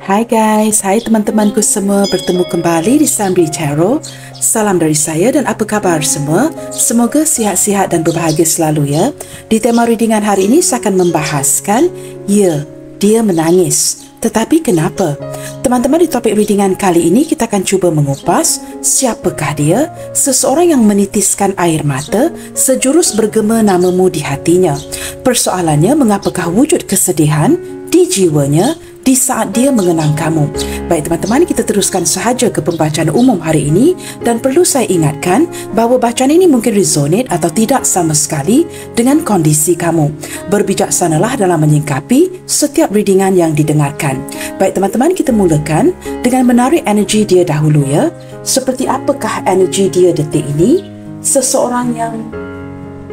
Hai guys, hai teman-temanku semua, bertemu kembali di Samri Tarot. Salam dari saya dan apa khabar semua? Semoga sihat-sihat dan berbahagia selalu ya. Di tema readingan hari ini saya akan membahaskan, ya, dia menangis. Tetapi kenapa? Teman-teman, di topik readingan kali ini kita akan cuba mengupas siapakah dia, seseorang yang menitiskan air mata, sejurus bergema namamu di hatinya. Persoalannya, mengapakah wujud kesedihan di jiwanya di saat dia mengenang kamu? Baik teman-teman, kita teruskan sahaja ke pembacaan umum hari ini dan perlu saya ingatkan bahawa bacaan ini mungkin resonate atau tidak sama sekali dengan kondisi kamu. Berbijaksanalah dalam menyingkapi setiap readingan yang didengarkan. Baik teman-teman, kita mulakan dengan menarik energi dia dahulu ya. Seperti apakah energi dia detik ini? Seseorang yang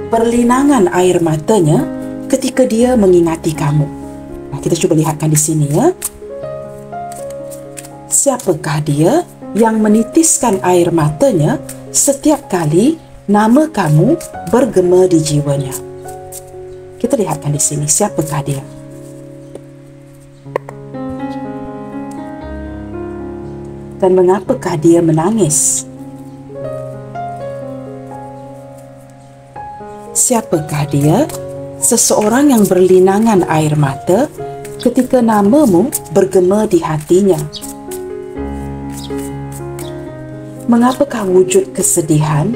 berlinangan air matanya ketika dia mengingati kamu. Kita cuba lihatkan di sini ya. Siapakah dia yang menitiskan air matanya setiap kali nama kamu bergema di jiwanya? Kita lihatkan di sini siapakah dia. Dan mengapakah dia menangis? Siapakah dia? Seseorang yang berlinangan air mata ketika namamu bergema di hatinya. Mengapakah wujud kesedihan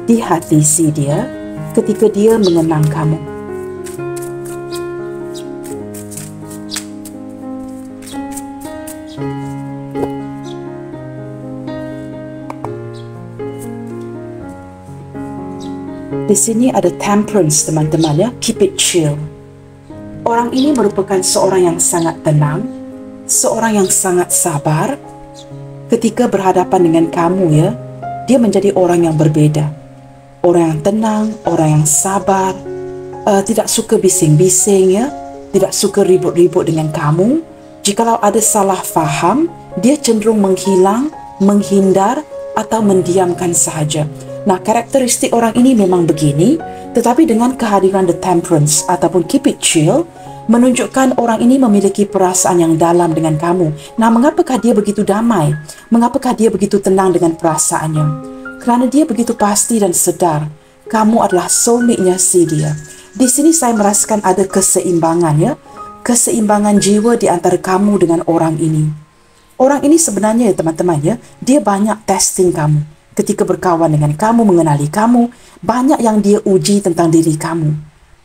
di hati si dia ketika dia mengenang kamu? Di sini ada temperance teman-teman ya, keep it chill. Orang ini merupakan seorang yang sangat tenang, seorang yang sangat sabar. Ketika berhadapan dengan kamu ya, dia menjadi orang yang berbeda. Orang yang tenang, orang yang sabar, tidak suka bising-bising ya, tidak suka ribut-ribut dengan kamu. Jikalau ada salah faham, dia cenderung menghilang, menghindar atau mendiamkan sahaja. Nah, karakteristik orang ini memang begini, tetapi dengan kehadiran the temperance ataupun keep it chill, menunjukkan orang ini memiliki perasaan yang dalam dengan kamu. Nah, mengapakah dia begitu damai? Mengapakah dia begitu tenang dengan perasaannya? Kerana dia begitu pasti dan sedar, kamu adalah soulmate-nya si dia. Di sini saya merasakan ada keseimbangan ya, keseimbangan jiwa di antara kamu dengan orang ini. Orang ini sebenarnya teman-teman ya, dia banyak testing kamu. Ketika berkawan dengan kamu, mengenali kamu, banyak yang dia uji tentang diri kamu.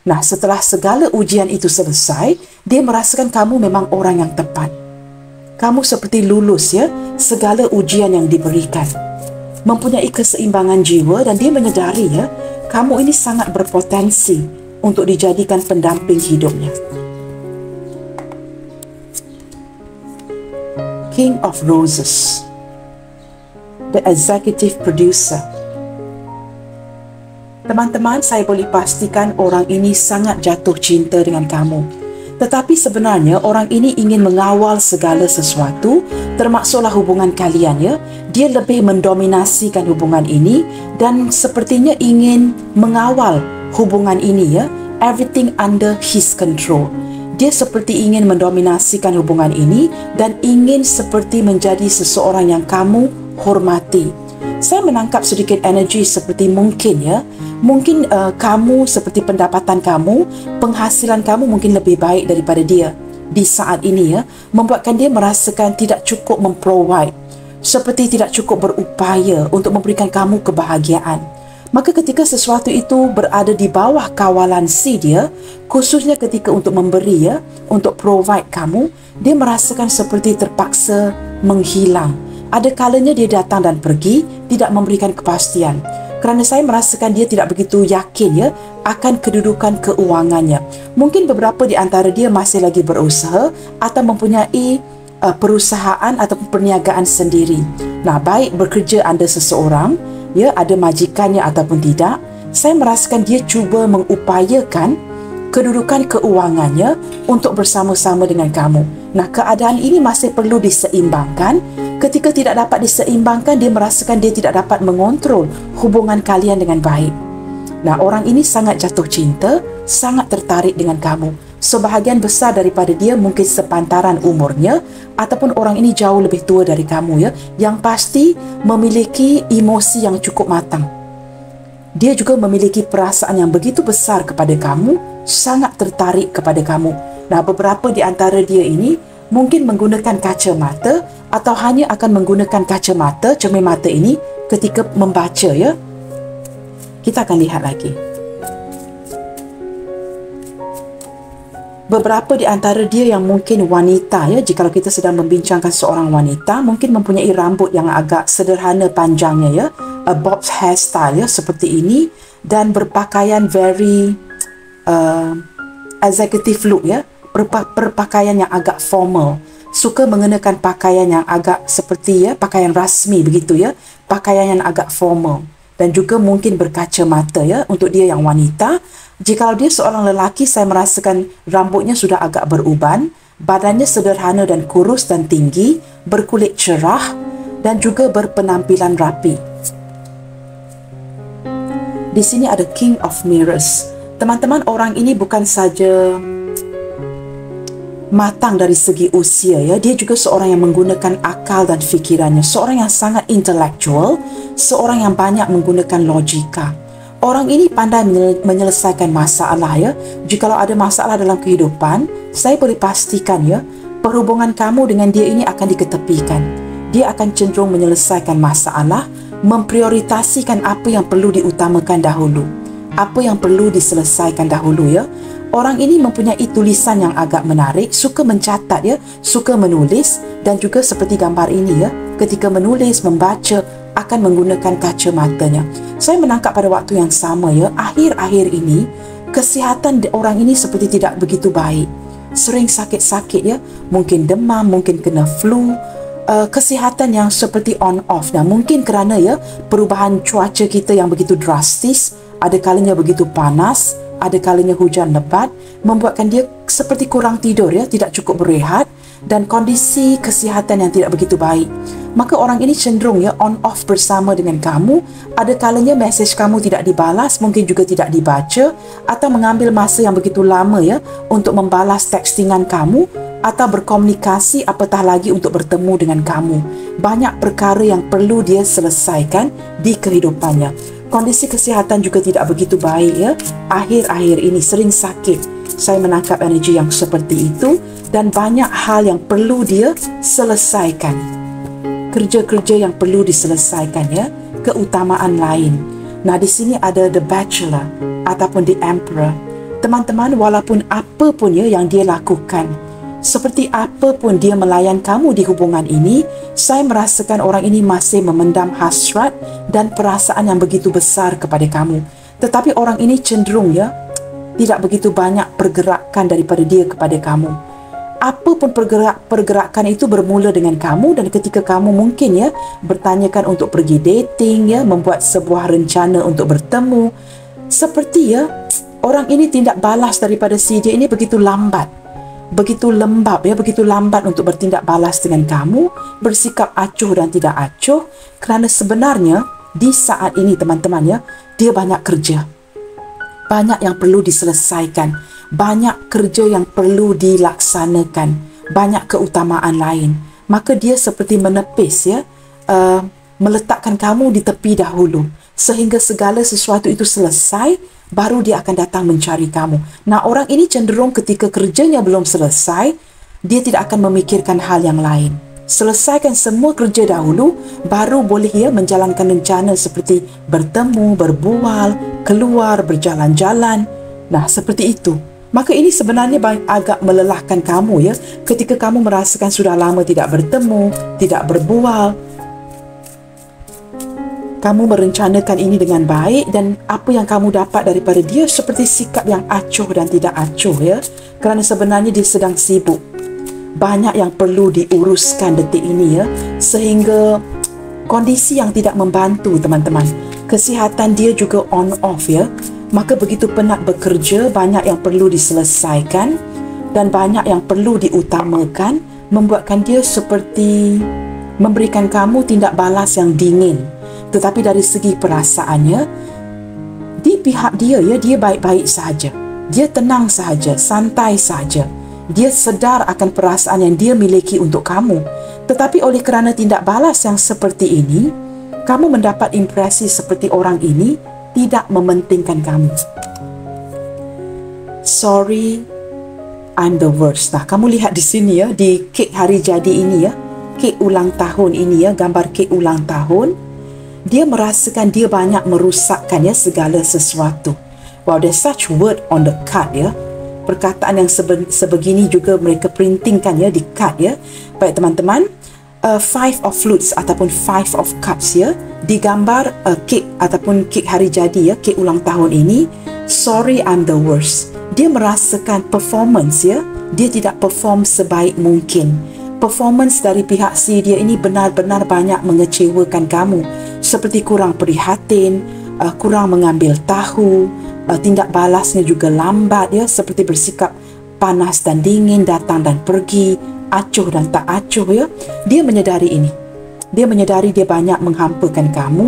Nah, setelah segala ujian itu selesai, dia merasakan kamu memang orang yang tepat. Kamu seperti lulus ya, segala ujian yang diberikan. Mempunyai keseimbangan jiwa dan dia menyedari ya, kamu ini sangat berpotensi untuk dijadikan pendamping hidupnya. King of Roses, the executive producer. Teman-teman, saya boleh pastikan orang ini sangat jatuh cinta dengan kamu. Tetapi sebenarnya orang ini ingin mengawal segala sesuatu, termasuklah hubungan kalian ya. Dia lebih mendominasikan hubungan ini dan sepertinya ingin mengawal hubungan ini ya. Everything under his control. Dia seperti ingin mendominasikan hubungan ini dan ingin seperti menjadi seseorang yang kamu hormati. Saya menangkap sedikit energi seperti mungkin ya, mungkin kamu seperti pendapatan kamu, penghasilan kamu mungkin lebih baik daripada dia di saat ini ya, membuatkan dia merasakan tidak cukup memprovide, seperti tidak cukup berupaya untuk memberikan kamu kebahagiaan. Maka ketika sesuatu itu berada di bawah kawalan si dia, khususnya ketika untuk memberi ya, untuk provide kamu, dia merasakan seperti terpaksa menghilang. Ada kalanya dia datang dan pergi, tidak memberikan kepastian. Kerana saya merasakan dia tidak begitu yakin ya akan kedudukan keuangannya. Mungkin beberapa di antara dia masih lagi berusaha atau mempunyai perusahaan atau perniagaan sendiri. Nah, baik bekerja anda seseorang, ya ada majikannya ataupun tidak, saya merasakan dia cuba mengupayakan kedudukan keuangannya untuk bersama-sama dengan kamu. Nah, keadaan ini masih perlu diseimbangkan. Ketika tidak dapat diseimbangkan, dia merasakan dia tidak dapat mengontrol hubungan kalian dengan baik. Nah, orang ini sangat jatuh cinta, sangat tertarik dengan kamu. Sebahagian besar daripada dia mungkin sepantaran umurnya ataupun orang ini jauh lebih tua dari kamu ya, yang pasti memiliki emosi yang cukup matang. Dia juga memiliki perasaan yang begitu besar kepada kamu, sangat tertarik kepada kamu. Nah, beberapa di antara dia ini mungkin menggunakan kacamata atau hanya akan menggunakan kacamata, cermin mata ini ketika membaca ya. Kita akan lihat lagi. Beberapa di antara dia yang mungkin wanita ya, jikalau kita sedang membincangkan seorang wanita, mungkin mempunyai rambut yang agak sederhana panjangnya ya, a bob hairstyle ya, seperti ini, dan berpakaian very executive look ya, berpakaian yang agak formal, suka mengenakan pakaian yang agak seperti ya, pakaian rasmi begitu ya, pakaian yang agak formal, dan juga mungkin berkacamata ya untuk dia yang wanita. Jikalau dia seorang lelaki, saya merasakan rambutnya sudah agak beruban, badannya sederhana dan kurus dan tinggi, berkulit cerah dan juga berpenampilan rapi. Di sini ada King of Mirrors. Teman-teman, orang ini bukan saja matang dari segi usia ya, dia juga seorang yang menggunakan akal dan fikirannya, seorang yang sangat intelektual, seorang yang banyak menggunakan logika. Orang ini pandai menyelesaikan masalah ya. Jikalau ada masalah dalam kehidupan, saya boleh pastikan ya, perhubungan kamu dengan dia ini akan diketepikan. Dia akan cenderung menyelesaikan masalah, memprioritasikan apa yang perlu diutamakan dahulu, apa yang perlu diselesaikan dahulu ya. Orang ini mempunyai tulisan yang agak menarik, suka mencatat ya, suka menulis, dan juga seperti gambar ini ya, ketika menulis, membaca, akan menggunakan kacamatanya. Saya menangkap pada waktu yang sama ya, akhir-akhir ini kesihatan orang ini seperti tidak begitu baik. Sering sakit-sakit ya, mungkin demam, mungkin kena flu, kesihatan yang seperti on off. Nah, mungkin kerana ya perubahan cuaca kita yang begitu drastis, ada kalanya begitu panas, ada kalanya hujan lebat, membuatkan dia seperti kurang tidur ya, tidak cukup berehat, dan kondisi kesihatan yang tidak begitu baik. Maka orang ini cenderung ya on off bersama dengan kamu. Ada kalanya mesej kamu tidak dibalas, mungkin juga tidak dibaca, atau mengambil masa yang begitu lama ya untuk membalas textingan kamu atau berkomunikasi, apatah lagi untuk bertemu dengan kamu. Banyak perkara yang perlu dia selesaikan di kehidupannya. Kondisi kesihatan juga tidak begitu baik ya. Akhir-akhir ini sering sakit. Saya menangkap energi yang seperti itu, dan banyak hal yang perlu dia selesaikan. Kerja-kerja yang perlu diselesaikan ya, keutamaan lain. Nah, di sini ada The Bachelor ataupun The Emperor. Teman-teman, walaupun apa pun ya yang dia lakukan, seperti apa pun dia melayan kamu di hubungan ini, saya merasakan orang ini masih memendam hasrat dan perasaan yang begitu besar kepada kamu. Tetapi orang ini cenderung ya tidak begitu banyak pergerakan daripada dia kepada kamu. Apapun pergerakan itu bermula dengan kamu, dan ketika kamu mungkin ya bertanyakan untuk pergi dating ya, membuat sebuah rencana untuk bertemu, seperti ya orang ini tindak balas daripada si dia ini begitu lambat, begitu lembab ya, begitu lambat untuk bertindak balas dengan kamu, bersikap acuh dan tidak acuh, kerana sebenarnya di saat ini teman-teman ya, dia banyak kerja, banyak yang perlu diselesaikan, banyak kerja yang perlu dilaksanakan, banyak keutamaan lain. Maka dia seperti menepis ya, meletakkan kamu di tepi dahulu, sehingga segala sesuatu itu selesai, baru dia akan datang mencari kamu. Nah, orang ini cenderung ketika kerjanya belum selesai, dia tidak akan memikirkan hal yang lain. Selesaikan semua kerja dahulu, baru boleh ya menjalankan rencana seperti bertemu, berbual, keluar, berjalan-jalan. Nah, seperti itu. Maka ini sebenarnya agak melelahkan kamu ya, ketika kamu merasakan sudah lama tidak bertemu, tidak berbual. Kamu merencanakan ini dengan baik, dan apa yang kamu dapat daripada dia seperti sikap yang acuh dan tidak acuh ya, kerana sebenarnya dia sedang sibuk. Banyak yang perlu diuruskan detik ini ya, sehingga kondisi yang tidak membantu teman-teman. Kesihatan dia juga on off ya. Maka begitu penat bekerja, banyak yang perlu diselesaikan dan banyak yang perlu diutamakan, membuatkan dia seperti memberikan kamu tindak balas yang dingin. Tetapi dari segi perasaannya, di pihak dia ya, dia baik-baik sahaja. Dia tenang sahaja, santai sahaja. Dia sedar akan perasaan yang dia miliki untuk kamu. Tetapi oleh kerana tindak balas yang seperti ini, kamu mendapat impresi seperti orang ini tidak mementingkan kamu. Sorry, I'm the worst. Nah, kamu lihat di sini ya, di kek hari jadi ini ya, kek ulang tahun ini ya, gambar kek ulang tahun. Dia merasakan dia banyak merusakkan ya segala sesuatu. Wow, there's such word on the card ya. Perkataan yang sebegini juga mereka printingkan ya di card ya. Baik teman-teman, Five of Flutes ataupun Five of Cups ya, digambar kek ataupun kek hari jadi ya, kek ulang tahun ini. Sorry, I'm the worst. Dia merasakan performance ya, dia tidak perform sebaik mungkin. Performance dari pihak si dia ini benar-benar banyak mengecewakan kamu. Seperti kurang prihatin, kurang mengambil tahu, tindak balasnya juga lambat ya, seperti bersikap panas dan dingin, datang dan pergi, acuh dan tak acuh ya. Dia menyedari ini. Dia menyedari dia banyak menghampakan kamu.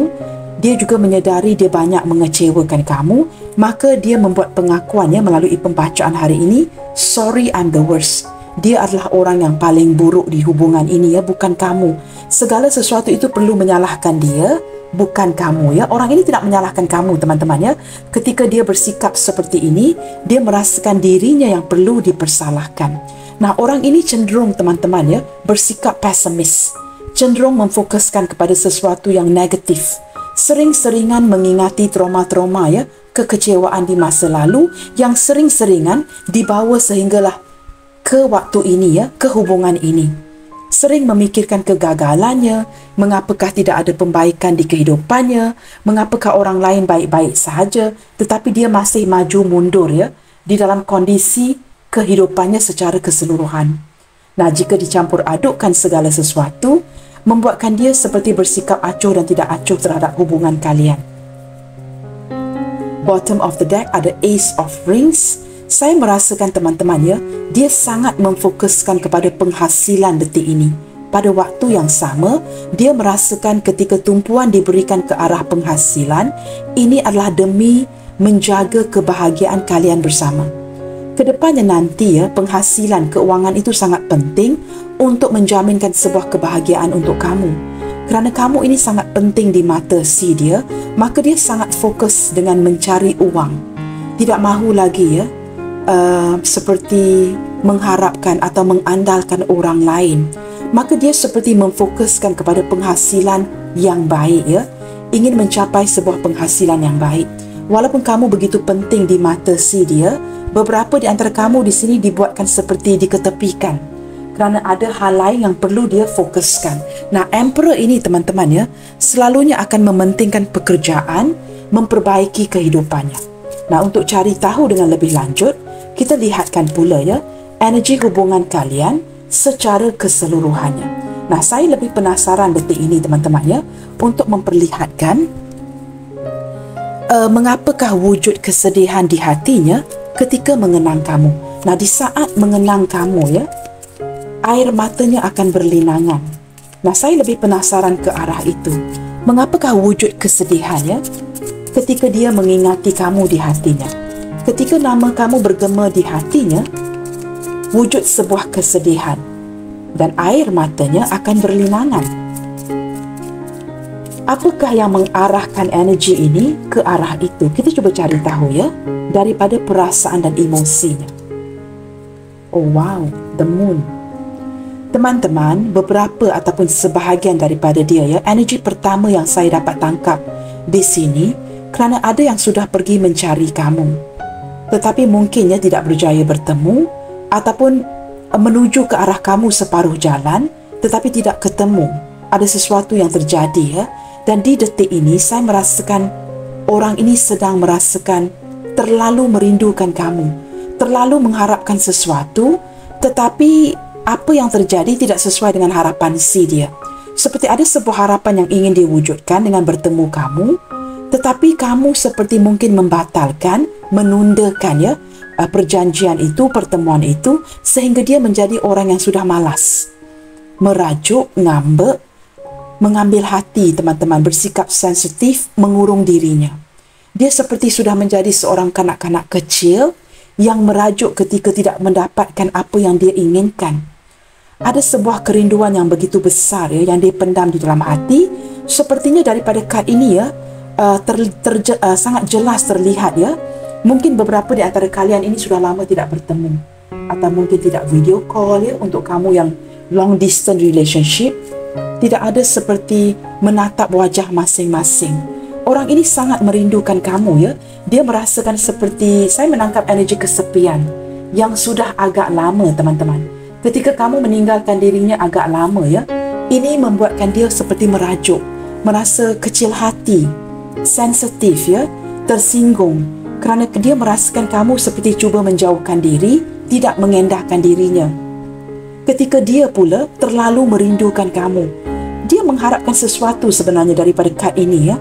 Dia juga menyedari dia banyak mengecewakan kamu. Maka dia membuat pengakuannya melalui pembacaan hari ini. Sorry, I'm the worst. Dia adalah orang yang paling buruk di hubungan ini ya, bukan kamu. Segala sesuatu itu perlu menyalahkan dia, bukan kamu ya. Orang ini tidak menyalahkan kamu teman-teman ya. Ketika dia bersikap seperti ini, dia merasakan dirinya yang perlu dipersalahkan. Nah, orang ini cenderung teman-teman ya, bersikap pesimis, cenderung memfokuskan kepada sesuatu yang negatif, sering-seringan mengingati trauma-trauma ya, kekecewaan di masa lalu yang sering-seringan dibawa sehinggalah ke waktu ini ya, ke hubungan ini. Sering memikirkan kegagalannya, mengapakah tidak ada pembaikan di kehidupannya, mengapakah orang lain baik-baik sahaja, tetapi dia masih maju mundur ya, di dalam kondisi kehidupannya secara keseluruhan. Nah, jika dicampur adukkan segala sesuatu, membuatkan dia seperti bersikap acuh dan tidak acuh terhadap hubungan kalian. Bottom of the deck ada Ace of Rings. Saya merasakan teman-teman ya, dia sangat memfokuskan kepada penghasilan detik ini. Pada waktu yang sama, dia merasakan ketika tumpuan diberikan ke arah penghasilan, ini adalah demi menjaga kebahagiaan kalian bersama. Kedepannya nanti ya, penghasilan keuangan itu sangat penting untuk menjaminkan sebuah kebahagiaan untuk kamu. Kerana kamu ini sangat penting di mata si dia, maka dia sangat fokus dengan mencari uang. Tidak mahu lagi ya, seperti mengharapkan atau mengandalkan orang lain. Maka dia seperti memfokuskan kepada penghasilan yang baik ya, ingin mencapai sebuah penghasilan yang baik. Walaupun kamu begitu penting di mata si dia, beberapa di antara kamu di sini dibuatkan seperti diketepikan kerana ada hal lain yang perlu dia fokuskan. Nah, Emperor ini teman-teman ya, selalunya akan mementingkan pekerjaan, memperbaiki kehidupannya. Nah, untuk cari tahu dengan lebih lanjut, kita lihatkan pula ya, energi hubungan kalian secara keseluruhannya. Nah, saya lebih penasaran detik ini teman-teman ya, untuk memperlihatkan mengapakah wujud kesedihan di hatinya ketika mengenang kamu. Nah, di saat mengenang kamu ya, air matanya akan berlinangan. Nah, saya lebih penasaran ke arah itu. Mengapakah wujud kesedihannya ketika dia mengingati kamu di hatinya? Ketika nama kamu bergema di hatinya, wujud sebuah kesedihan dan air matanya akan berlinangan. Apakah yang mengarahkan energi ini ke arah itu? Kita cuba cari tahu ya, daripada perasaan dan emosinya. Oh wow, the moon. Teman-teman, beberapa ataupun sebahagian daripada dia ya, energi pertama yang saya dapat tangkap di sini kerana ada yang sudah pergi mencari kamu. Tetapi mungkinnya tidak berjaya bertemu ataupun menuju ke arah kamu separuh jalan tetapi tidak ketemu. Ada sesuatu yang terjadi ya. Dan di detik ini saya merasakan orang ini sedang merasakan terlalu merindukan kamu, terlalu mengharapkan sesuatu, tetapi apa yang terjadi tidak sesuai dengan harapan si dia. Seperti ada sebuah harapan yang ingin diwujudkan dengan bertemu kamu, tetapi kamu seperti mungkin membatalkan, menundakan ya perjanjian itu, pertemuan itu, sehingga dia menjadi orang yang sudah malas, merajuk, ngambek, mengambil hati teman-teman, bersikap sensitif, mengurung dirinya. Dia seperti sudah menjadi seorang kanak-kanak kecil yang merajuk ketika tidak mendapatkan apa yang dia inginkan. Ada sebuah kerinduan yang begitu besar ya, yang dia pendam di dalam hati. Sepertinya daripada kad ini ya, sangat jelas terlihat ya. Mungkin beberapa di antara kalian ini sudah lama tidak bertemu, atau mungkin tidak video call ya, untuk kamu yang long distance relationship. Tidak ada seperti menatap wajah masing-masing. Orang ini sangat merindukan kamu ya. Dia merasakan seperti, saya menangkap energi kesepian yang sudah agak lama teman-teman. Ketika kamu meninggalkan dirinya agak lama ya, ini membuatkan dia seperti merajuk, merasa kecil hati, sensitif ya, tersinggung, kerana dia merasakan kamu seperti cuba menjauhkan diri, tidak mengendahkan dirinya. Ketika dia pula terlalu merindukan kamu, dia mengharapkan sesuatu sebenarnya daripada kad ini ya.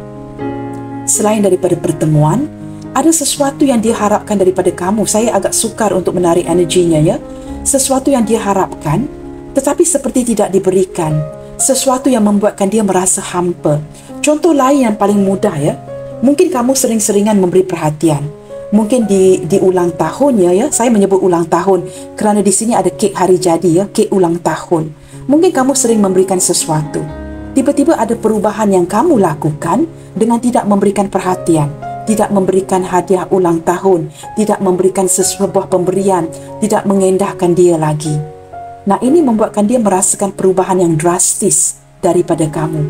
Selain daripada pertemuan, ada sesuatu yang dia harapkan daripada kamu. Saya agak sukar untuk menarik energinya ya. Sesuatu yang dia harapkan, tetapi seperti tidak diberikan. Sesuatu yang membuatkan dia merasa hampa. Contoh lain yang paling mudah ya, mungkin kamu sering-seringan memberi perhatian. Mungkin di ulang tahunnya ya, saya menyebut ulang tahun kerana di sini ada kek hari jadi ya, kek ulang tahun. Mungkin kamu sering memberikan sesuatu. Tiba-tiba ada perubahan yang kamu lakukan dengan tidak memberikan perhatian, tidak memberikan hadiah ulang tahun, tidak memberikan sebuah pemberian, tidak mengendahkan dia lagi. Nah, ini membuatkan dia merasakan perubahan yang drastis daripada kamu.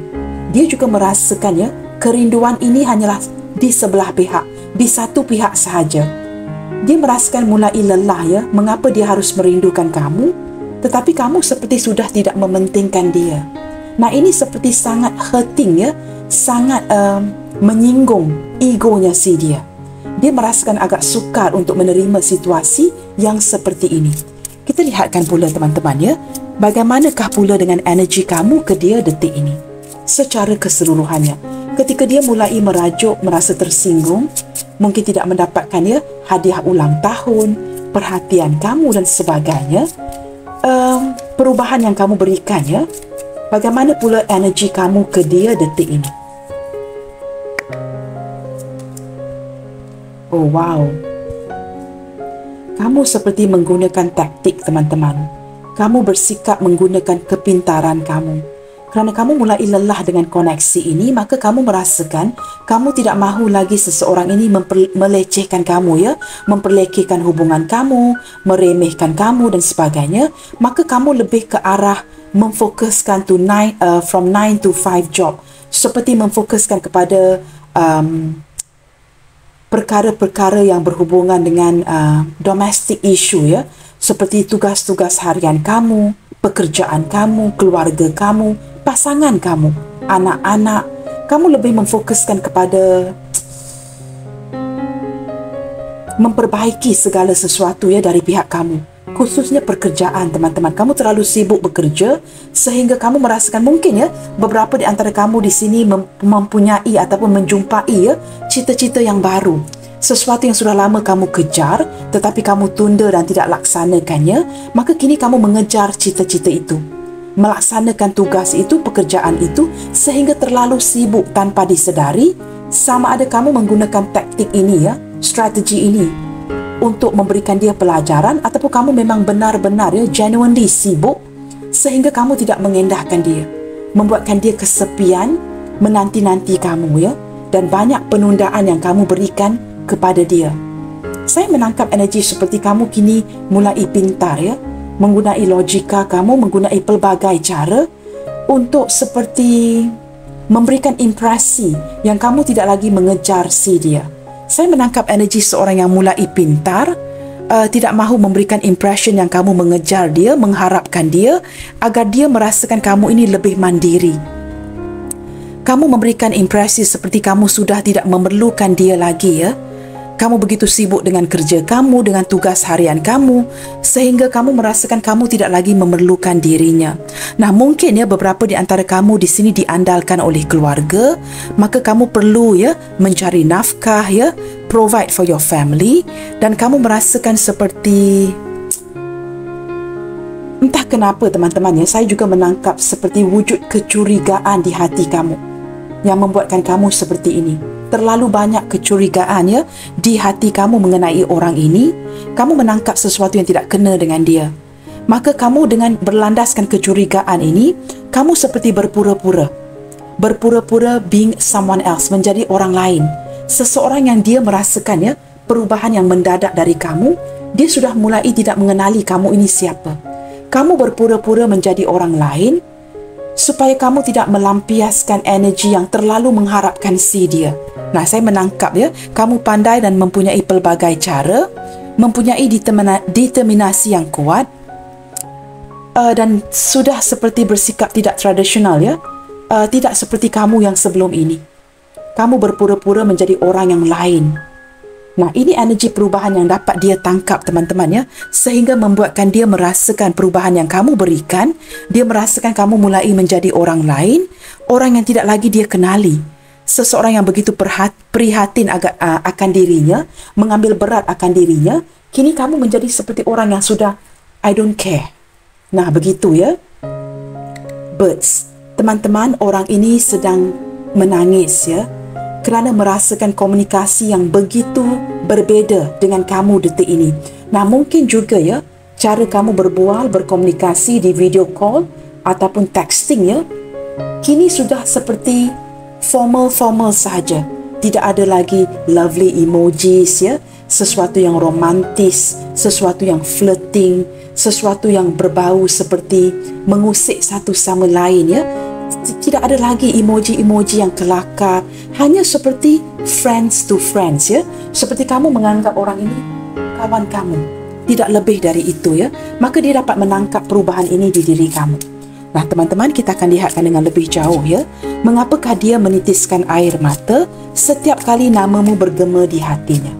Dia juga merasakannya, kerinduan ini hanyalah di sebelah pihak, di satu pihak sahaja. Dia merasakan mulai lelah ya, mengapa dia harus merindukan kamu, tetapi kamu seperti sudah tidak mementingkan dia. Nah, ini seperti sangat hurting ya, sangat menyinggung egonya si dia. Dia merasakan agak sukar untuk menerima situasi yang seperti ini. Kita lihatkan pula teman-teman ya, bagaimanakah pula dengan energi kamu ke dia detik ini secara keseluruhannya. Ketika dia mulai merajuk, merasa tersinggung, mungkin tidak mendapatkan ya hadiah ulang tahun, perhatian kamu dan sebagainya, perubahan yang kamu berikan ya, bagaimana pula energi kamu ke dia detik ini? Oh wow, kamu seperti menggunakan taktik teman-teman. Kamu bersikap menggunakan kepintaran kamu. Kerana kamu mulai lelah dengan koneksi ini, maka kamu merasakan kamu tidak mahu lagi seseorang ini melecehkan kamu ya, memperlekehkan hubungan kamu, meremehkan kamu dan sebagainya. Maka kamu lebih ke arah memfokuskan from 9 to 5 job, seperti memfokuskan kepada perkara-perkara yang berhubungan dengan domestic issue ya, seperti tugas-tugas harian kamu, pekerjaan kamu, keluarga kamu, pasangan kamu, anak-anak. Kamu lebih memfokuskan kepada memperbaiki segala sesuatu ya dari pihak kamu, khususnya pekerjaan teman-teman. Kamu terlalu sibuk bekerja sehingga kamu merasakan mungkin ya beberapa di antara kamu di sini mempunyai ataupun menjumpai ya cita-cita yang baru, sesuatu yang sudah lama kamu kejar tetapi kamu tunda dan tidak laksanakannya. Maka kini kamu mengejar cita-cita itu, melaksanakan tugas itu, pekerjaan itu, sehingga terlalu sibuk tanpa disedari. Sama ada kamu menggunakan taktik ini ya, strategi ini untuk memberikan dia pelajaran, ataupun kamu memang benar-benar ya genuinely sibuk sehingga kamu tidak mengendahkan dia, membuatkan dia kesepian, menanti-nanti kamu ya, dan banyak penundaan yang kamu berikan kepada dia. Saya menangkap energi seperti kamu kini mulai pintar ya, menggunakan logika kamu, menggunakan pelbagai cara untuk seperti memberikan impresi yang kamu tidak lagi mengejar si dia. Saya menangkap energi seorang yang mulai pintar, tidak mahu memberikan impression yang kamu mengejar dia, mengharapkan dia, agar dia merasakan kamu ini lebih mandiri. Kamu memberikan impresi seperti kamu sudah tidak memerlukan dia lagi ya. Kamu begitu sibuk dengan kerja kamu, dengan tugas harian kamu, sehingga kamu merasakan kamu tidak lagi memerlukan dirinya. Nah, mungkin ya beberapa di antara kamu di sini diandalkan oleh keluarga, maka kamu perlu ya mencari nafkah ya, provide for your family, dan kamu merasakan seperti, entah kenapa teman-teman ya, saya juga menangkap seperti wujud kecurigaan di hati kamu yang membuatkan kamu seperti ini. terlalu banyak kecurigaan ya di hati kamu mengenai orang ini, kamu menangkap sesuatu yang tidak kena dengan dia. Maka kamu dengan berlandaskan kecurigaan ini, kamu seperti berpura-pura being someone else, menjadi orang lain. Seseorang yang dia merasakan ya perubahan yang mendadak dari kamu, dia sudah mulai tidak mengenali kamu ini siapa. Kamu berpura-pura menjadi orang lain supaya kamu tidak melampiaskan energi yang terlalu mengharapkan si dia. Nah, saya menangkap ya, kamu pandai dan mempunyai pelbagai cara, mempunyai determinasi yang kuat, dan sudah seperti bersikap tidak tradisional ya, tidak seperti kamu yang sebelum ini. Kamu berpura-pura menjadi orang yang lain. Nah, ini energi perubahan yang dapat dia tangkap, teman-teman ya, sehingga membuatkan dia merasakan perubahan yang kamu berikan. Dia merasakan kamu mulai menjadi orang lain, orang yang tidak lagi dia kenali. Seseorang yang begitu prihatin akan dirinya, mengambil berat akan dirinya, kini kamu menjadi seperti orang yang sudah I don't care. Nah, begitu ya. Birds, teman-teman, orang ini sedang menangis ya, kerana merasakan komunikasi yang begitu berbeza dengan kamu detik ini. Nah, mungkin juga ya, cara kamu berbual, berkomunikasi di video call ataupun texting ya, kini sudah seperti formal sahaja. Tidak ada lagi lovely emojis ya, sesuatu yang romantis, sesuatu yang flirting, sesuatu yang berbau seperti mengusik satu sama lain ya. Tidak ada lagi emoji-emoji yang kelakar, hanya seperti friends to friends ya, seperti kamu menganggap orang ini kawan kamu, tidak lebih dari itu ya. Maka dia dapat menangkap perubahan ini di diri kamu. Nah, teman-teman, kita akan lihatkan dengan lebih jauh ya, mengapakah dia menitiskan air mata setiap kali namamu bergema di hatinya.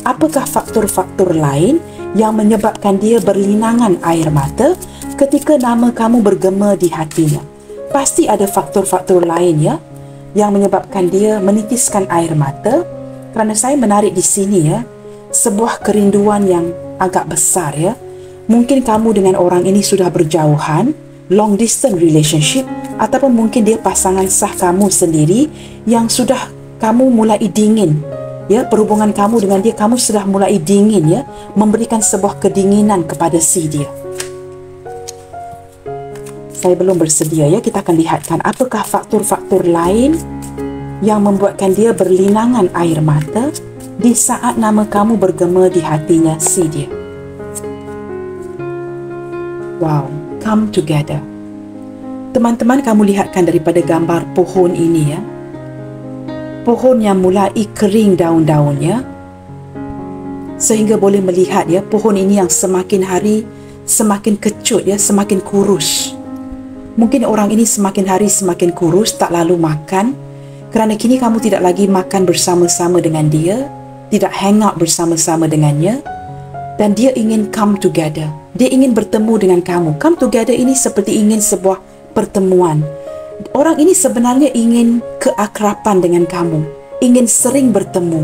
Apakah faktor-faktor lain yang menyebabkan dia berlinangan air mata ketika nama kamu bergema di hatinya? Pasti ada faktor-faktor lain ya yang menyebabkan dia menitiskan air mata. Kerana saya menarik di sini ya, sebuah kerinduan yang agak besar ya. Mungkin kamu dengan orang ini sudah berjauhan, long distance relationship, ataupun mungkin dia pasangan sah kamu sendiri yang sudah kamu mulai dingin ya, perhubungan kamu dengan dia, kamu sudah mulai dingin ya, memberikan sebuah kedinginan kepada si dia. Saya belum bersedia ya, kita akan lihatkan apakah faktor-faktor lain yang membuatkan dia berlinangan air mata di saat nama kamu bergema di hatinya si dia. Wow, come together. Teman-teman, kamu lihatkan daripada gambar pohon ini ya, pohon yang mulai kering daun-daunnya, sehingga boleh melihat ya, pohon ini yang semakin hari semakin kecut ya, semakin kurus. Mungkin orang ini semakin hari semakin kurus, tak lalu makan, kerana kini kamu tidak lagi makan bersama-sama dengan dia, tidak hang out bersama-sama dengannya, dan dia ingin come together. Dia ingin bertemu dengan kamu. Come together ini seperti ingin sebuah pertemuan. Orang ini sebenarnya ingin keakraban dengan kamu, ingin sering bertemu.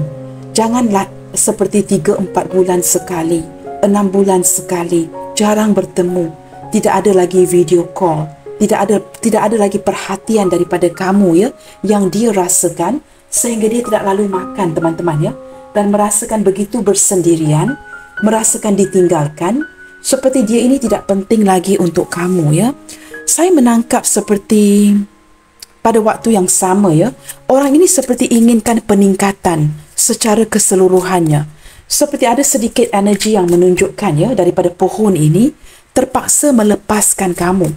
Janganlah seperti 3-4 bulan sekali, 6 bulan sekali, jarang bertemu. Tidak ada lagi video call. Tidak ada lagi perhatian daripada kamu ya, yang dia rasakan, sehingga dia tidak lalu makan, teman-teman ya, dan merasakan begitu bersendirian, merasakan ditinggalkan, seperti dia ini tidak penting lagi untuk kamu ya. Saya menangkap seperti pada waktu yang sama ya, orang ini seperti inginkan peningkatan secara keseluruhannya. Seperti ada sedikit energi yang menunjukkan ya, daripada pohon ini terpaksa melepaskan kamu,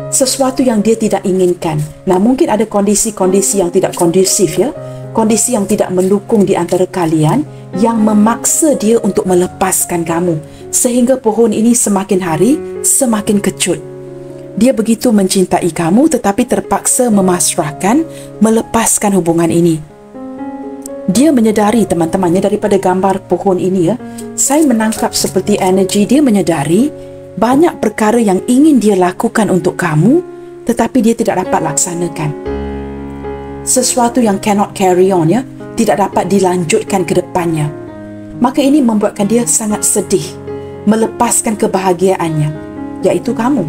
sesuatu yang dia tidak inginkan. Nah, mungkin ada kondisi-kondisi yang tidak kondusif ya, kondisi yang tidak mendukung di antara kalian, yang memaksa dia untuk melepaskan kamu, sehingga pohon ini semakin hari semakin kecut. Dia begitu mencintai kamu, tetapi terpaksa memasrahkan, melepaskan hubungan ini. Dia menyedari, teman-temannya, daripada gambar pohon ini ya, saya menangkap seperti energi dia menyedari banyak perkara yang ingin dia lakukan untuk kamu, tetapi dia tidak dapat laksanakan. Sesuatu yang cannot carry on ya, tidak dapat dilanjutkan ke depannya. Maka ini membuatkan dia sangat sedih, melepaskan kebahagiaannya, iaitu kamu.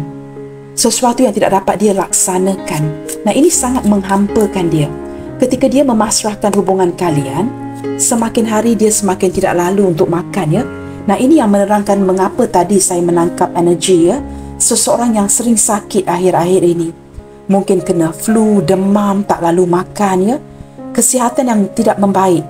Sesuatu yang tidak dapat dia laksanakan. Nah, ini sangat menghampakan dia. Ketika dia memasrahkan hubungan kalian, semakin hari dia semakin tidak lalu untuk makan ya. Nah, ini yang menerangkan mengapa tadi saya menangkap energi ya. Seseorang yang sering sakit akhir-akhir ini. Mungkin kena flu, demam, tak lalu makan ya. Kesihatan yang tidak membaik.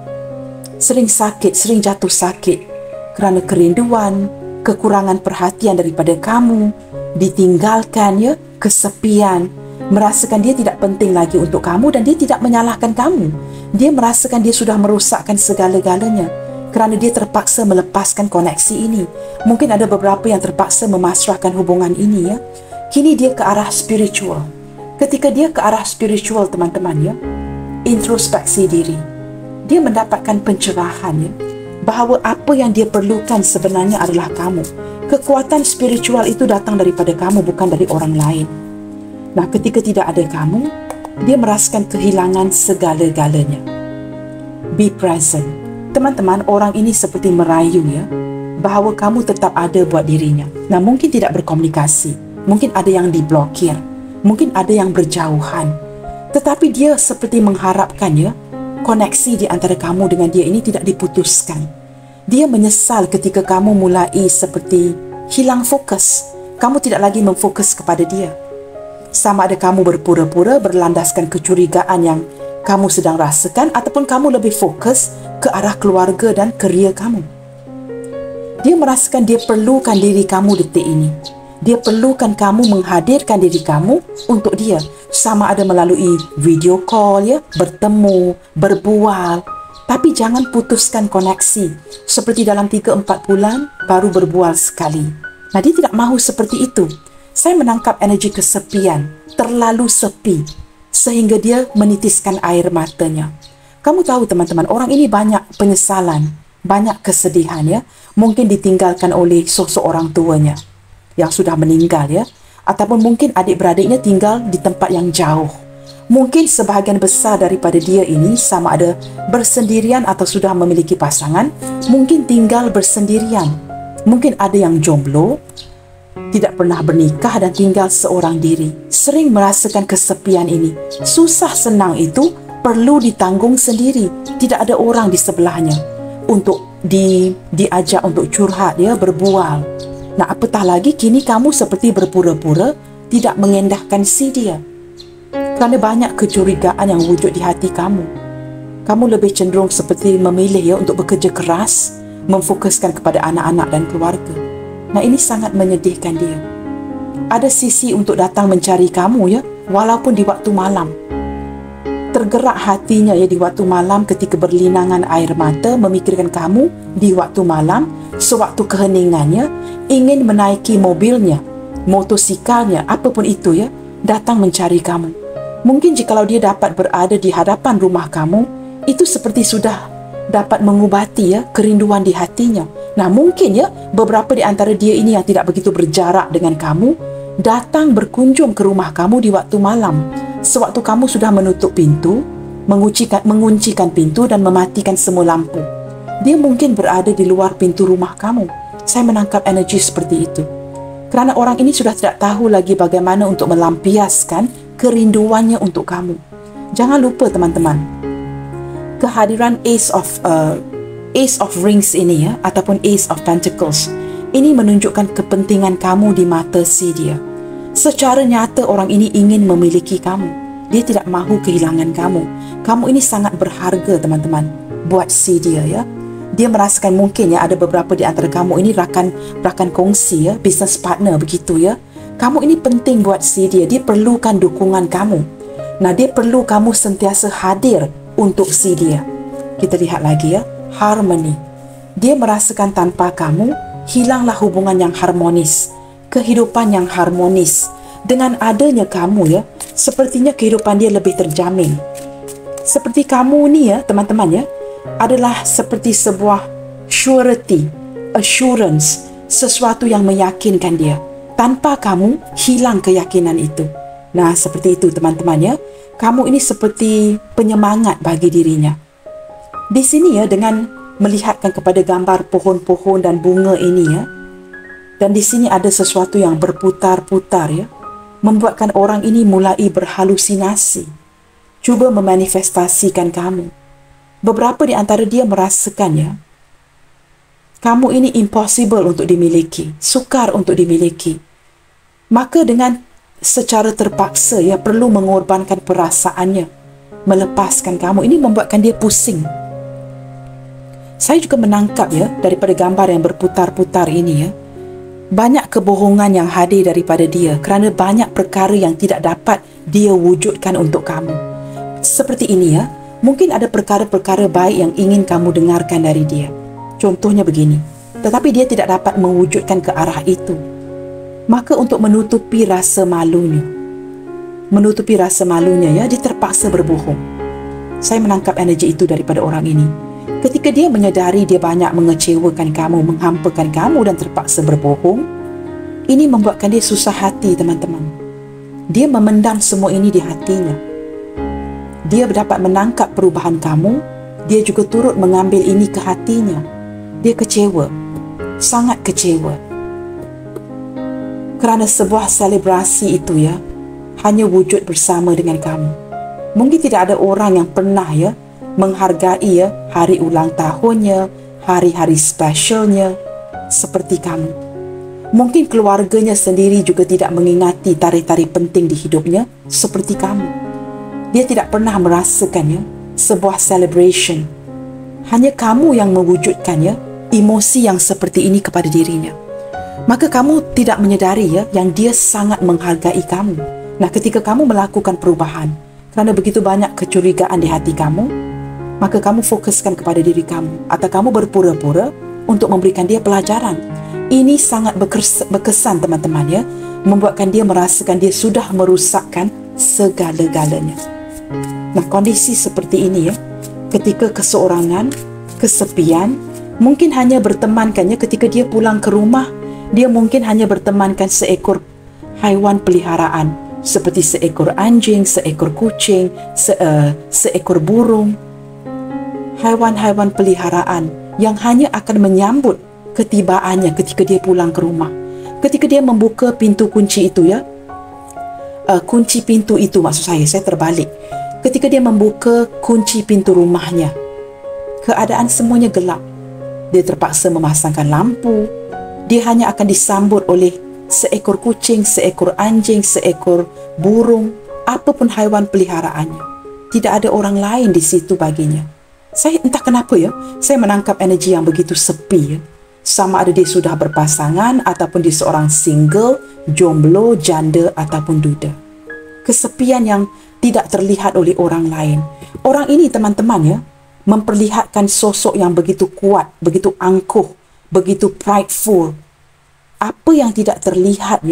Sering sakit, sering jatuh sakit. Kerana kerinduan, kekurangan perhatian daripada kamu, ditinggalkan ya, kesepian. Merasakan dia tidak penting lagi untuk kamu dan dia tidak menyalahkan kamu. Dia merasakan dia sudah merosakkan segala-galanya kerana dia terpaksa melepaskan koneksi ini. Mungkin ada beberapa yang terpaksa memasrahkan hubungan ini ya. Kini dia ke arah spiritual. Ketika dia ke arah spiritual teman-teman ya, introspeksi diri. Dia mendapatkan pencerahan ya, bahawa apa yang dia perlukan sebenarnya adalah kamu. Kekuatan spiritual itu datang daripada kamu, bukan dari orang lain. Nah, ketika tidak ada kamu, dia merasakan kehilangan segala-galanya. Be present. Teman-teman, orang ini seperti merayu ya, bahawa kamu tetap ada buat dirinya. Nah, mungkin tidak berkomunikasi. Mungkin ada yang diblokir. Mungkin ada yang berjauhan. Tetapi dia seperti mengharapkan ya, koneksi di antara kamu dengan dia ini tidak diputuskan. Dia menyesal ketika kamu mulai seperti hilang fokus. Kamu tidak lagi memfokus kepada dia. Sama ada kamu berpura-pura berlandaskan kecurigaan yang kamu sedang rasakan ataupun kamu lebih fokus ke arah keluarga dan kerja kamu. Dia merasakan dia perlukan diri kamu detik ini. Dia perlukan kamu menghadirkan diri kamu untuk dia. Sama ada melalui video call ya, bertemu, berbual. Tapi jangan putuskan koneksi. Seperti dalam 3-4 bulan baru berbual sekali. Nah, dia tidak mahu seperti itu. Saya menangkap energi kesepian, terlalu sepi, sehingga dia menitiskan air matanya. Kamu tahu teman-teman, orang ini banyak penyesalan, banyak kesedihan ya. Mungkin ditinggalkan oleh sosok orang tuanya yang sudah meninggal ya. Ataupun mungkin adik-beradiknya tinggal di tempat yang jauh. Mungkin sebahagian besar daripada dia ini sama ada bersendirian atau sudah memiliki pasangan, mungkin tinggal bersendirian. Mungkin ada yang jomblo, tidak pernah bernikah dan tinggal seorang diri. Sering merasakan kesepian ini. Susah senang itu perlu ditanggung sendiri. Tidak ada orang di sebelahnya untuk diajak untuk curhat ya, berbual. Nah, apatah lagi kini kamu seperti berpura-pura tidak mengendahkan si dia. Kerana banyak kecurigaan yang wujud di hati kamu. Kamu lebih cenderung seperti memilih ya untuk bekerja keras, memfokuskan kepada anak-anak dan keluarga. Nah, ini sangat menyedihkan dia. Ada sisi untuk datang mencari kamu ya, walaupun di waktu malam. Tergerak hatinya ya di waktu malam ketika berlinangan air mata memikirkan kamu di waktu malam, sewaktu keheningannya, ingin menaiki mobilnya, motosikalnya, apapun itu ya, datang mencari kamu. Mungkin jikalau dia dapat berada di hadapan rumah kamu, itu seperti sudah dapat mengubati ya kerinduan di hatinya. Nah, mungkin ya beberapa di antara dia ini yang tidak begitu berjarak dengan kamu datang berkunjung ke rumah kamu di waktu malam, sewaktu kamu sudah menutup pintu, menguncikan pintu dan mematikan semua lampu. Dia mungkin berada di luar pintu rumah kamu. Saya menangkap energi seperti itu. Kerana orang ini sudah tidak tahu lagi bagaimana untuk melampiaskan kerinduannya untuk kamu. Jangan lupa teman-teman, kehadiran Ace of Rings ini ya, ataupun Ace of Pentacles, ini menunjukkan kepentingan kamu di mata si dia. Secara nyata orang ini ingin memiliki kamu. Dia tidak mahu kehilangan kamu. Kamu ini sangat berharga teman-teman buat si dia ya. Dia merasakan mungkin ya ada beberapa di antara kamu ini rakan kongsi ya, business partner begitu ya. Kamu ini penting buat si dia. Dia perlukan dukungan kamu. Nah, dia perlu kamu sentiasa hadir untuk si dia. Kita lihat lagi ya, harmony. Dia merasakan tanpa kamu hilanglah hubungan yang harmonis, kehidupan yang harmonis. Dengan adanya kamu ya, sepertinya kehidupan dia lebih terjamin. Seperti kamu ni ya teman-teman ya, adalah seperti sebuah surety, assurance, sesuatu yang meyakinkan dia. Tanpa kamu, hilang keyakinan itu. Nah, seperti itu teman-teman ya. Kamu ini seperti penyemangat bagi dirinya. Di sini ya, dengan melihatkan kepada gambar pohon-pohon dan bunga ini ya, dan di sini ada sesuatu yang berputar-putar ya, membuatkan orang ini mulai berhalusinasi. cuba memanifestasikan kamu. Beberapa di antara dia merasakannya, kamu ini impossible untuk dimiliki, sukar untuk dimiliki. Maka dengan secara terpaksa, ia perlu mengorbankan perasaannya, melepaskan kamu. Ini membuatkan dia pusing. Saya juga menangkap daripada gambar yang berputar-putar ini banyak kebohongan yang hadir daripada dia kerana banyak perkara yang tidak dapat dia wujudkan untuk kamu. Seperti ini mungkin ada perkara-perkara baik yang ingin kamu dengarkan dari dia. Contohnya begini, tetapi dia tidak dapat mewujudkan ke arah itu. Maka untuk menutupi rasa malunya, dia terpaksa berbohong. Saya menangkap energi itu daripada orang ini. Ketika dia menyedari dia banyak mengecewakan kamu, menghampakan kamu dan terpaksa berbohong, ini membuatkan dia susah hati, teman-teman. Dia memendam semua ini di hatinya. Dia dapat menangkap perubahan kamu, dia juga turut mengambil ini ke hatinya. Dia kecewa, sangat kecewa. Kerana sebuah selebrasi itu hanya wujud bersama dengan kamu. Mungkin tidak ada orang yang pernah menghargai hari ulang tahunnya, hari-hari spesialnya seperti kamu. Mungkin keluarganya sendiri juga tidak mengingati tarikh-tarikh penting di hidupnya seperti kamu. Dia tidak pernah merasakan sebuah celebration. Hanya kamu yang mewujudkan emosi yang seperti ini kepada dirinya. Maka kamu tidak menyedari yang dia sangat menghargai kamu. Nah, ketika kamu melakukan perubahan kerana begitu banyak kecurigaan di hati kamu, maka kamu fokuskan kepada diri kamu atau kamu berpura-pura untuk memberikan dia pelajaran. Ini sangat berkesan, teman-teman, membuatkan dia merasakan dia sudah merusakkan segala-galanya. Nah, kondisi seperti ini ketika keseorangan, kesepian, mungkin hanya bertemankannya ketika dia pulang ke rumah, dia mungkin hanya bertemankan seekor haiwan peliharaan seperti seekor anjing, seekor kucing, seekor burung. Haiwan-haiwan peliharaan yang hanya akan menyambut ketibaannya ketika dia pulang ke rumah. Ketika dia membuka pintu kunci itu kunci pintu itu, maksud saya terbalik. Ketika dia membuka kunci pintu rumahnya, keadaan semuanya gelap. Dia terpaksa memasangkan lampu. Dia hanya akan disambut oleh seekor kucing, seekor anjing, seekor burung, apapun haiwan peliharaannya. Tidak ada orang lain di situ baginya. Saya entah kenapa saya menangkap energi yang begitu sepi. Sama ada dia sudah berpasangan ataupun dia seorang single, jomblo, janda ataupun duda. Kesepian yang tidak terlihat oleh orang lain. Orang ini, teman-teman, memperlihatkan sosok yang begitu kuat, begitu angkuh, begitu prideful. Apa yang tidak terlihat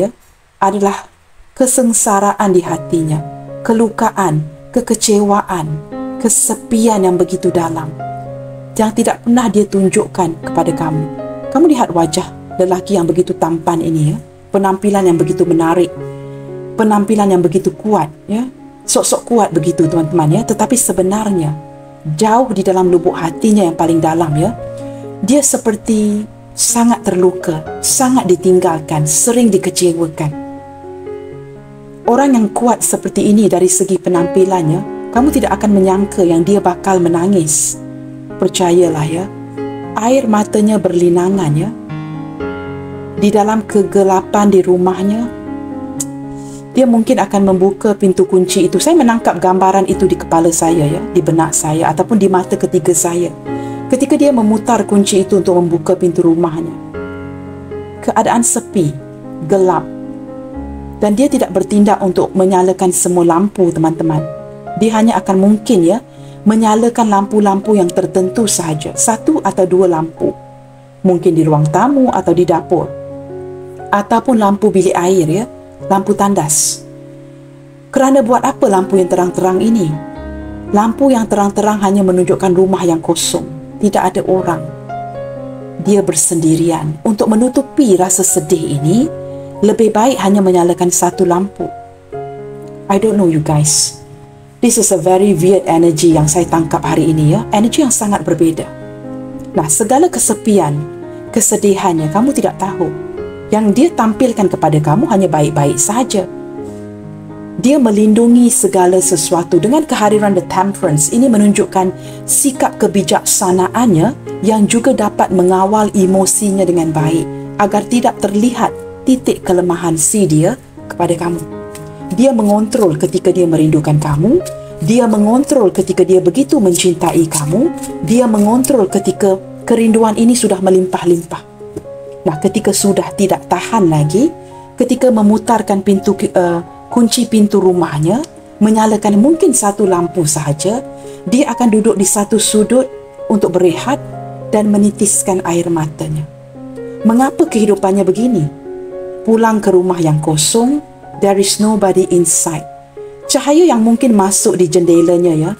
adalah kesengsaraan di hatinya, kelukaan, kekecewaan, kesepian yang begitu dalam, yang tidak pernah dia tunjukkan kepada kamu. Kamu lihat wajah lelaki yang begitu tampan ini, penampilan yang begitu menarik, penampilan yang begitu kuat, sok-sok kuat begitu, teman-teman, tetapi sebenarnya jauh di dalam lubuk hatinya yang paling dalam, dia seperti sangat terluka, sangat ditinggalkan, sering dikecewakan. Orang yang kuat seperti ini dari segi penampilannya, kamu tidak akan menyangka yang dia bakal menangis. Percayalah, air matanya berlinangan, di dalam kegelapan di rumahnya. Dia mungkin akan membuka pintu kunci itu. Saya menangkap gambaran itu di kepala saya, di benak saya ataupun di mata ketiga saya. Ketika dia memutar kunci itu untuk membuka pintu rumahnya, keadaan sepi, gelap, dan dia tidak bertindak untuk menyalakan semua lampu, teman-teman. Dia hanya akan mungkin menyalakan lampu-lampu yang tertentu sahaja, satu atau dua lampu, mungkin di ruang tamu atau di dapur, ataupun lampu bilik air, lampu tandas. Kerana buat apa lampu yang terang-terang ini? Lampu yang terang-terang hanya menunjukkan rumah yang kosong, tidak ada orang. Dia bersendirian. Untuk menutupi rasa sedih ini, lebih baik hanya menyalakan satu lampu. I don't know you guys. This is a very weird energy yang saya tangkap hari ini, energi yang sangat berbeza. Nah, segala kesepian, kesedihannya kamu tidak tahu. Yang dia tampilkan kepada kamu hanya baik-baik saja. Dia melindungi segala sesuatu. Dengan kehadiran The Temperance, ini menunjukkan sikap kebijaksanaannya yang juga dapat mengawal emosinya dengan baik agar tidak terlihat titik kelemahan si dia kepada kamu. Dia mengontrol ketika dia merindukan kamu. Dia mengontrol ketika dia begitu mencintai kamu. Dia mengontrol ketika kerinduan ini sudah melimpah-limpah. Nah, ketika sudah tidak tahan lagi, ketika memutarkan kunci pintu rumahnya, menyalakan mungkin satu lampu sahaja, dia akan duduk di satu sudut untuk berehat dan menitiskan air matanya. Mengapa kehidupannya begini? Pulang ke rumah yang kosong, there is nobody inside. Cahaya yang mungkin masuk di jendelanya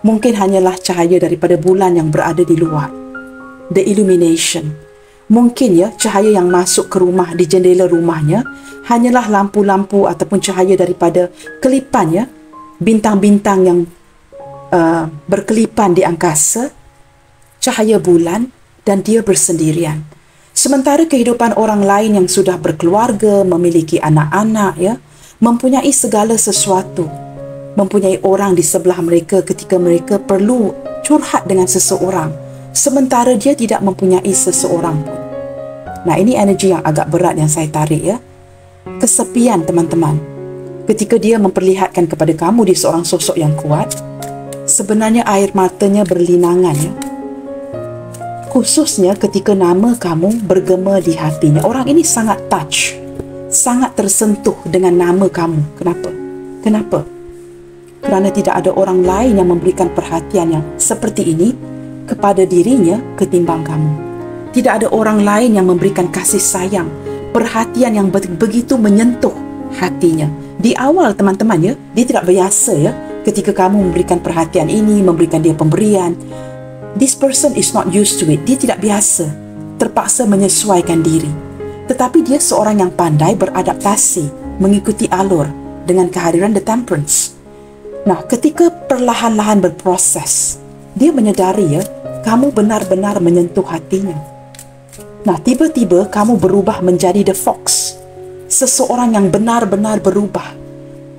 mungkin hanyalah cahaya daripada bulan yang berada di luar. The illumination. Mungkin cahaya yang masuk ke rumah di jendela rumahnya hanyalah lampu-lampu ataupun cahaya daripada kelipan bintang-bintang yang berkelipan di angkasa, cahaya bulan, dan dia bersendirian. Sementara kehidupan orang lain yang sudah berkeluarga, memiliki anak-anak, mempunyai segala sesuatu, mempunyai orang di sebelah mereka ketika mereka perlu curhat dengan seseorang, sementara dia tidak mempunyai seseorang pun. Nah, ini energi yang agak berat yang saya tarik Kesepian, teman-teman. Ketika dia memperlihatkan kepada kamu dia seorang sosok yang kuat, sebenarnya air matanya berlinangan Khususnya ketika nama kamu bergema di hatinya. Orang ini sangat touch, sangat tersentuh dengan nama kamu. Kenapa? Kerana tidak ada orang lain yang memberikan perhatian yang seperti ini kepada dirinya ketimbang kamu. Tidak ada orang lain yang memberikan kasih sayang, perhatian yang begitu menyentuh hatinya. Di awal, teman-teman, dia tidak biasa ketika kamu memberikan perhatian ini, memberikan dia pemberian. This person is not used to it. Dia tidak biasa, terpaksa menyesuaikan diri. Tetapi dia seorang yang pandai beradaptasi, mengikuti alur dengan kehadiran The Temperance. Nah, ketika perlahan-lahan berproses, dia menyedari kamu benar-benar menyentuh hatinya. Nah, tiba-tiba kamu berubah menjadi The Fox. Seseorang yang benar-benar berubah.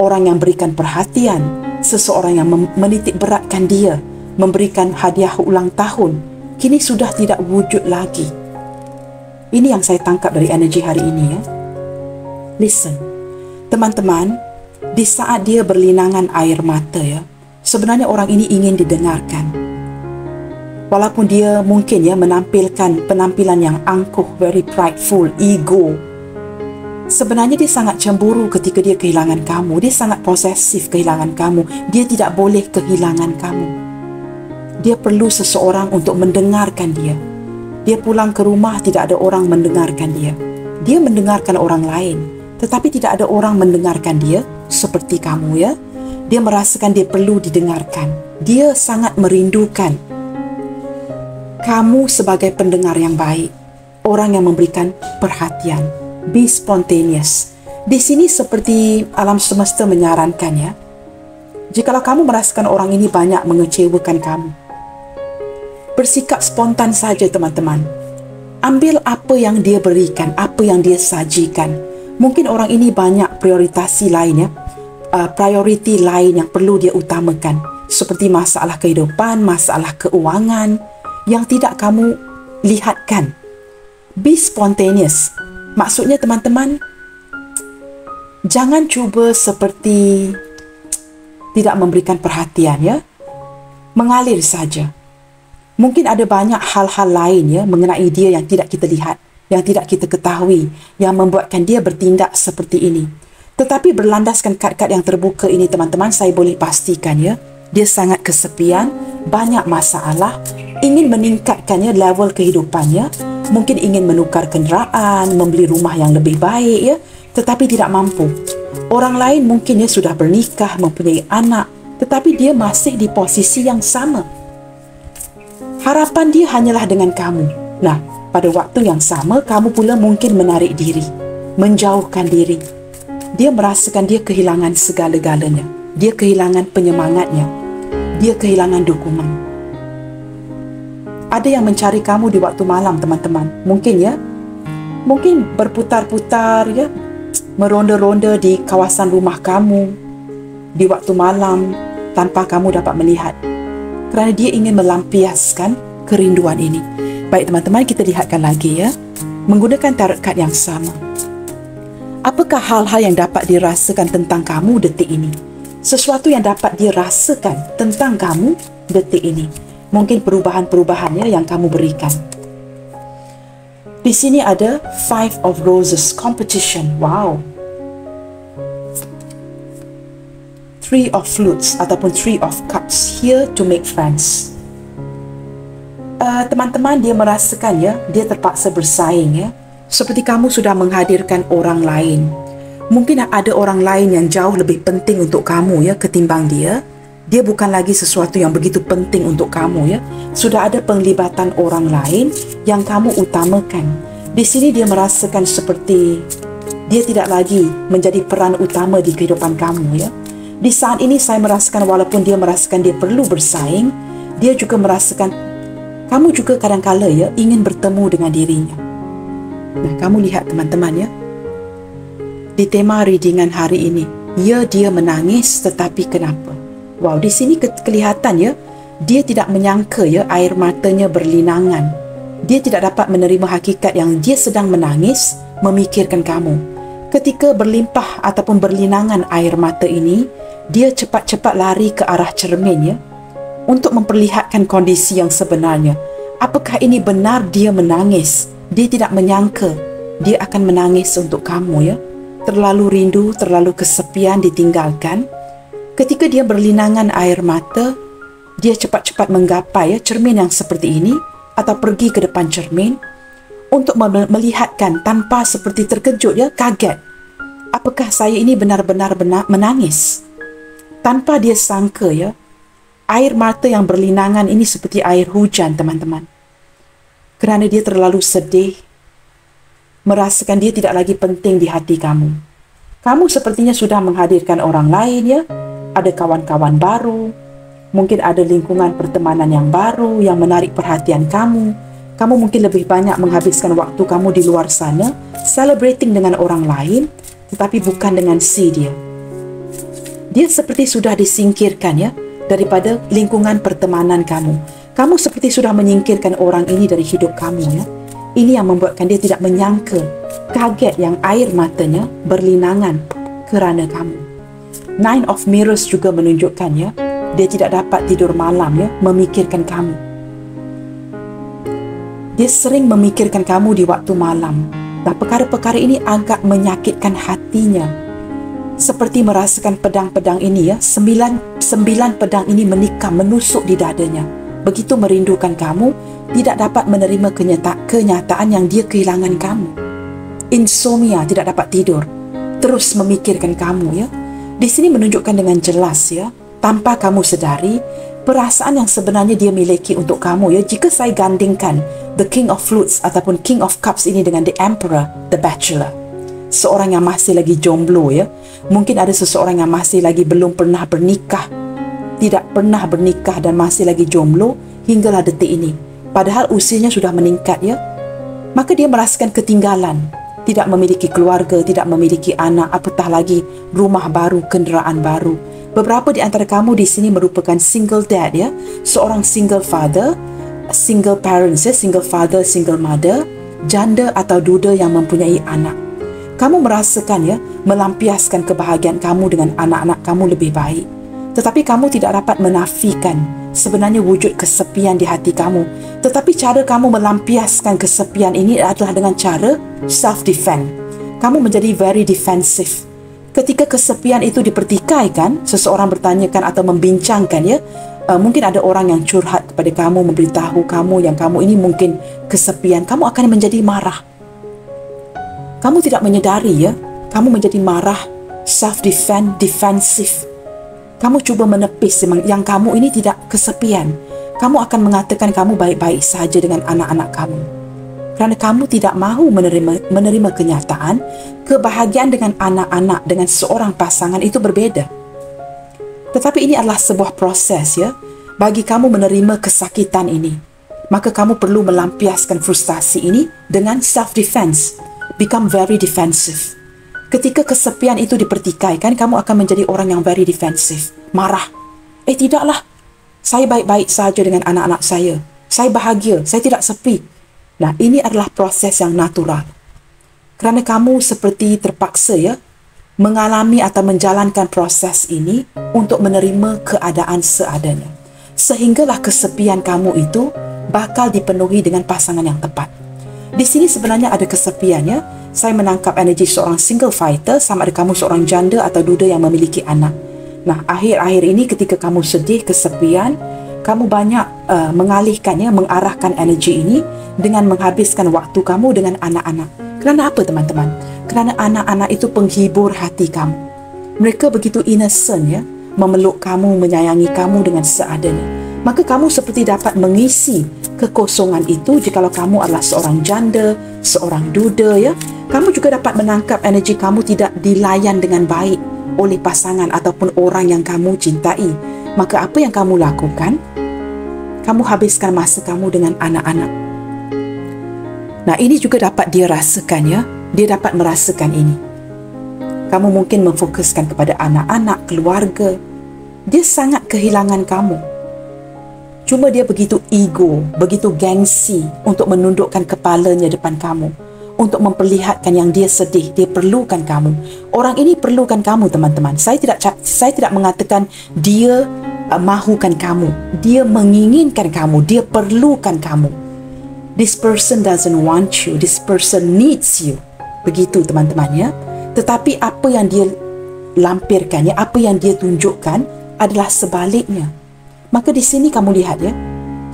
Orang yang berikan perhatian. Seseorang yang menitik beratkan dia. Memberikan hadiah ulang tahun. Kini sudah tidak wujud lagi. Ini yang saya tangkap dari energi hari ini Listen. Teman-teman, di saat dia berlinangan air mata sebenarnya orang ini ingin didengarkan. Walaupun dia mungkin menampilkan penampilan yang angkuh, very prideful, ego. Sebenarnya dia sangat cemburu ketika dia kehilangan kamu. Dia sangat posesif kehilangan kamu. Dia tidak boleh kehilangan kamu. Dia perlu seseorang untuk mendengarkan dia. Dia pulang ke rumah, tidak ada orang mendengarkan dia. Dia mendengarkan orang lain, tetapi tidak ada orang mendengarkan dia seperti kamu Dia merasakan dia perlu didengarkan. Dia sangat merindukan kamu sebagai pendengar yang baik, orang yang memberikan perhatian. Be spontaneous. Di sini seperti alam semesta menyarankan jikalau kamu merasakan orang ini banyak mengecewakan kamu, bersikap spontan saja, teman-teman. Ambil apa yang dia berikan, apa yang dia sajikan. Mungkin orang ini banyak prioriti lain prioriti lain yang perlu dia utamakan, seperti masalah kehidupan, masalah keuangan yang tidak kamu lihatkan. Be spontaneous. Maksudnya, teman-teman, jangan cuba seperti tidak memberikan perhatian mengalir saja. Mungkin ada banyak hal-hal lain mengenai dia yang tidak kita lihat, yang tidak kita ketahui, yang membuatkan dia bertindak seperti ini. Tetapi berlandaskan kad-kad yang terbuka ini, teman-teman, saya boleh pastikan dia sangat kesepian, banyak masalah, ingin meningkatkannya level kehidupannya, mungkin ingin menukar kenderaan, membeli rumah yang lebih baik tetapi tidak mampu. Orang lain mungkin sudah bernikah, mempunyai anak, tetapi dia masih di posisi yang sama. Harapan dia hanyalah dengan kamu. Nah, pada waktu yang sama, kamu pula mungkin menarik diri, menjauhkan diri. Dia merasakan dia kehilangan segala-galanya. Dia kehilangan penyemangatnya. Dia kehilangan dukungan. Ada yang mencari kamu di waktu malam, teman-teman. Mungkin berputar-putar meronda-ronda di kawasan rumah kamu, di waktu malam tanpa kamu dapat melihat. Kerana dia ingin melampiaskan kerinduan ini. Baik teman-teman, kita lihatkan lagi ya. Menggunakan tarot kad yang sama. Apakah hal-hal yang dapat dirasakan tentang kamu detik ini? Sesuatu yang dapat dirasakan tentang kamu detik ini. Mungkin perubahan-perubahannya yang kamu berikan. Di sini ada Five of Roses, competition. Wow. Three of Flutes ataupun Three of Cups, here to make friends. Teman-teman, dia merasakan ya, dia terpaksa bersaing ya. Seperti kamu sudah menghadirkan orang lain. Mungkin ada orang lain yang jauh lebih penting untuk kamu ya ketimbang dia. Dia bukan lagi sesuatu yang begitu penting untuk kamu ya. Sudah ada penglibatan orang lain yang kamu utamakan. Di sini dia merasakan seperti dia tidak lagi menjadi peran utama di kehidupan kamu ya. Di saat ini saya merasakan walaupun dia merasakan dia perlu bersaing, dia juga merasakan kamu juga kadang-kala ya ingin bertemu dengan dirinya. Nah, kamu lihat teman-teman ya. Di tema readingan hari ini, ya dia menangis tetapi kenapa? Wow, di sini kelihatan ya, dia tidak menyangka ya air matanya berlinangan. Dia tidak dapat menerima hakikat yang dia sedang menangis, memikirkan kamu. Ketika berlimpah ataupun berlinangan air mata ini, dia cepat-cepat lari ke arah cermin ya, untuk memperlihatkan kondisi yang sebenarnya. Apakah ini benar dia menangis? Dia tidak menyangka dia akan menangis untuk kamu ya. Terlalu rindu, terlalu kesepian, ditinggalkan. Ketika dia berlinangan air mata, dia cepat-cepat menggapai ya cermin yang seperti ini atau pergi ke depan cermin untuk melihatkan tanpa seperti terkejut ya, kaget. Apakah saya ini benar-benar menangis? Tanpa dia sangka ya, air mata yang berlinangan ini seperti air hujan teman-teman. Kerana dia terlalu sedih, merasakan dia tidak lagi penting di hati kamu. Kamu sepertinya sudah menghadirkan orang lain ya, ada kawan-kawan baru, mungkin ada lingkungan pertemanan yang baru yang menarik perhatian kamu. Kamu mungkin lebih banyak menghabiskan waktu kamu di luar sana, celebrating dengan orang lain, tetapi bukan dengan si dia. Dia seperti sudah disingkirkan ya, daripada lingkungan pertemanan kamu. Kamu seperti sudah menyingkirkan orang ini dari hidup kamu ya. Ini yang membuatkan dia tidak menyangka, kaget yang air matanya berlinangan kerana kamu. Nine of Mirrors juga menunjukkan ya, dia tidak dapat tidur malam ya, memikirkan kamu. Dia sering memikirkan kamu di waktu malam. Nah, perkara-perkara ini agak menyakitkan hatinya. Seperti merasakan pedang-pedang ini ya, sembilan pedang ini menikam, menusuk di dadanya. Begitu merindukan kamu, tidak dapat menerima kenyataan yang dia kehilangan kamu. Insomnia, tidak dapat tidur, terus memikirkan kamu ya. Di sini menunjukkan dengan jelas ya, tanpa kamu sedari, perasaan yang sebenarnya dia miliki untuk kamu ya. Jika saya gandingkan The King of Flutes ataupun King of Cups ini dengan The Emperor, The Bachelor, seorang yang masih lagi jomblo ya. Mungkin ada seseorang yang masih lagi belum pernah bernikah, tidak pernah bernikah dan masih lagi jomblo hinggalah detik ini. Padahal usianya sudah meningkat ya. Maka dia merasakan ketinggalan, tidak memiliki keluarga, tidak memiliki anak, apatah lagi rumah baru, kenderaan baru. Beberapa di antara kamu di sini merupakan single dad ya, seorang single father, single parents ya, single father, single mother, janda atau duda yang mempunyai anak. Kamu merasakan ya, melampiaskan kebahagiaan kamu dengan anak-anak kamu lebih baik. Tetapi kamu tidak dapat menafikan sebenarnya wujud kesepian di hati kamu. Tetapi cara kamu melampiaskan kesepian ini adalah dengan cara self-defense. Kamu menjadi very defensive. Ketika kesepian itu dipertikaikan, seseorang bertanyakan atau membincangkan ya, mungkin ada orang yang curhat kepada kamu, memberitahu kamu yang kamu ini mungkin kesepian, kamu akan menjadi marah. Kamu tidak menyedari ya, kamu menjadi marah, self-defense, defensive. Kamu cuba menepis yang kamu ini tidak kesepian. Kamu akan mengatakan kamu baik-baik saja dengan anak-anak kamu. Kerana kamu tidak mahu menerima kenyataan, kebahagiaan dengan anak-anak, dengan seorang pasangan itu berbeda. Tetapi ini adalah sebuah proses ya. Bagi kamu menerima kesakitan ini, maka kamu perlu melampiaskan frustasi ini dengan self-defense. Become very defensive. Ketika kesepian itu dipertikaikan, kamu akan menjadi orang yang very defensive, marah. Tidaklah, saya baik-baik saja dengan anak-anak saya. Saya bahagia, saya tidak sepi. Nah, ini adalah proses yang natural. Kerana kamu seperti terpaksa mengalami atau menjalankan proses ini untuk menerima keadaan seadanya. Sehinggalah kesepian kamu itu bakal dipenuhi dengan pasangan yang tepat. Di sini sebenarnya ada kesepiannya. Saya menangkap energi seorang single fighter, sama ada kamu seorang janda atau duda yang memiliki anak. Nah, akhir-akhir ini ketika kamu sedih, kesepian, kamu banyak mengarahkan energi ini dengan menghabiskan waktu kamu dengan anak-anak. Kerana apa, teman-teman? Kerana anak-anak itu penghibur hati kamu. Mereka begitu innocent memeluk kamu, menyayangi kamu dengan seadanya. Maka kamu seperti dapat mengisi kekosongan itu jikalau kamu adalah seorang janda, seorang duda Kamu juga dapat menangkap energi kamu tidak dilayan dengan baik oleh pasangan ataupun orang yang kamu cintai. Maka apa yang kamu lakukan? Kamu habiskan masa kamu dengan anak-anak. Nah, ini juga dapat dia rasakan Dia dapat merasakan ini. Kamu mungkin memfokuskan kepada anak-anak, keluarga. Dia sangat kehilangan kamu. Cuma dia begitu ego, begitu gengsi untuk menundukkan kepalanya depan kamu, untuk memperlihatkan yang dia sedih, dia perlukan kamu. Orang ini perlukan kamu, teman-teman. Saya tidak mengatakan dia mahukan kamu. Dia menginginkan kamu, dia perlukan kamu. This person doesn't want you, this person needs you. Begitu, teman-teman Tetapi apa yang dia lampirkan apa yang dia tunjukkan adalah sebaliknya. Maka di sini kamu lihat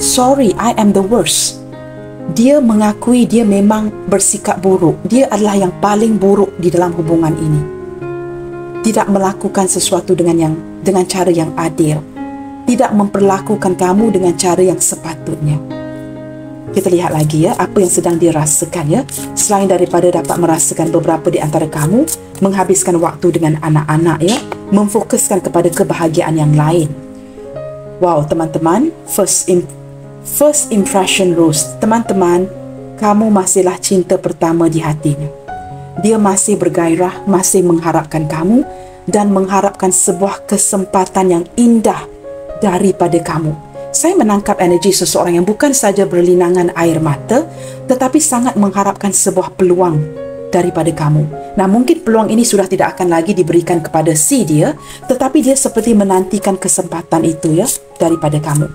sorry, I am the worst. Dia mengakui dia memang bersikap buruk. Dia adalah yang paling buruk di dalam hubungan ini. Tidak melakukan sesuatu dengan cara yang adil. Tidak memperlakukan kamu dengan cara yang sepatutnya. Kita lihat lagi apa yang sedang dirasakan selain daripada dapat merasakan beberapa di antara kamu menghabiskan waktu dengan anak-anak memfokuskan kepada kebahagiaan yang lain. Wow, teman-teman, first impression rose. Teman-teman, kamu masihlah cinta pertama di hatinya. Dia masih bergairah, masih mengharapkan kamu dan mengharapkan sebuah kesempatan yang indah daripada kamu. Saya menangkap energi seseorang yang bukan saja berlinangan air mata, tetapi sangat mengharapkan sebuah peluang daripada kamu. Nah, mungkin peluang ini sudah tidak akan lagi diberikan kepada si dia, tetapi dia seperti menantikan kesempatan itu daripada kamu.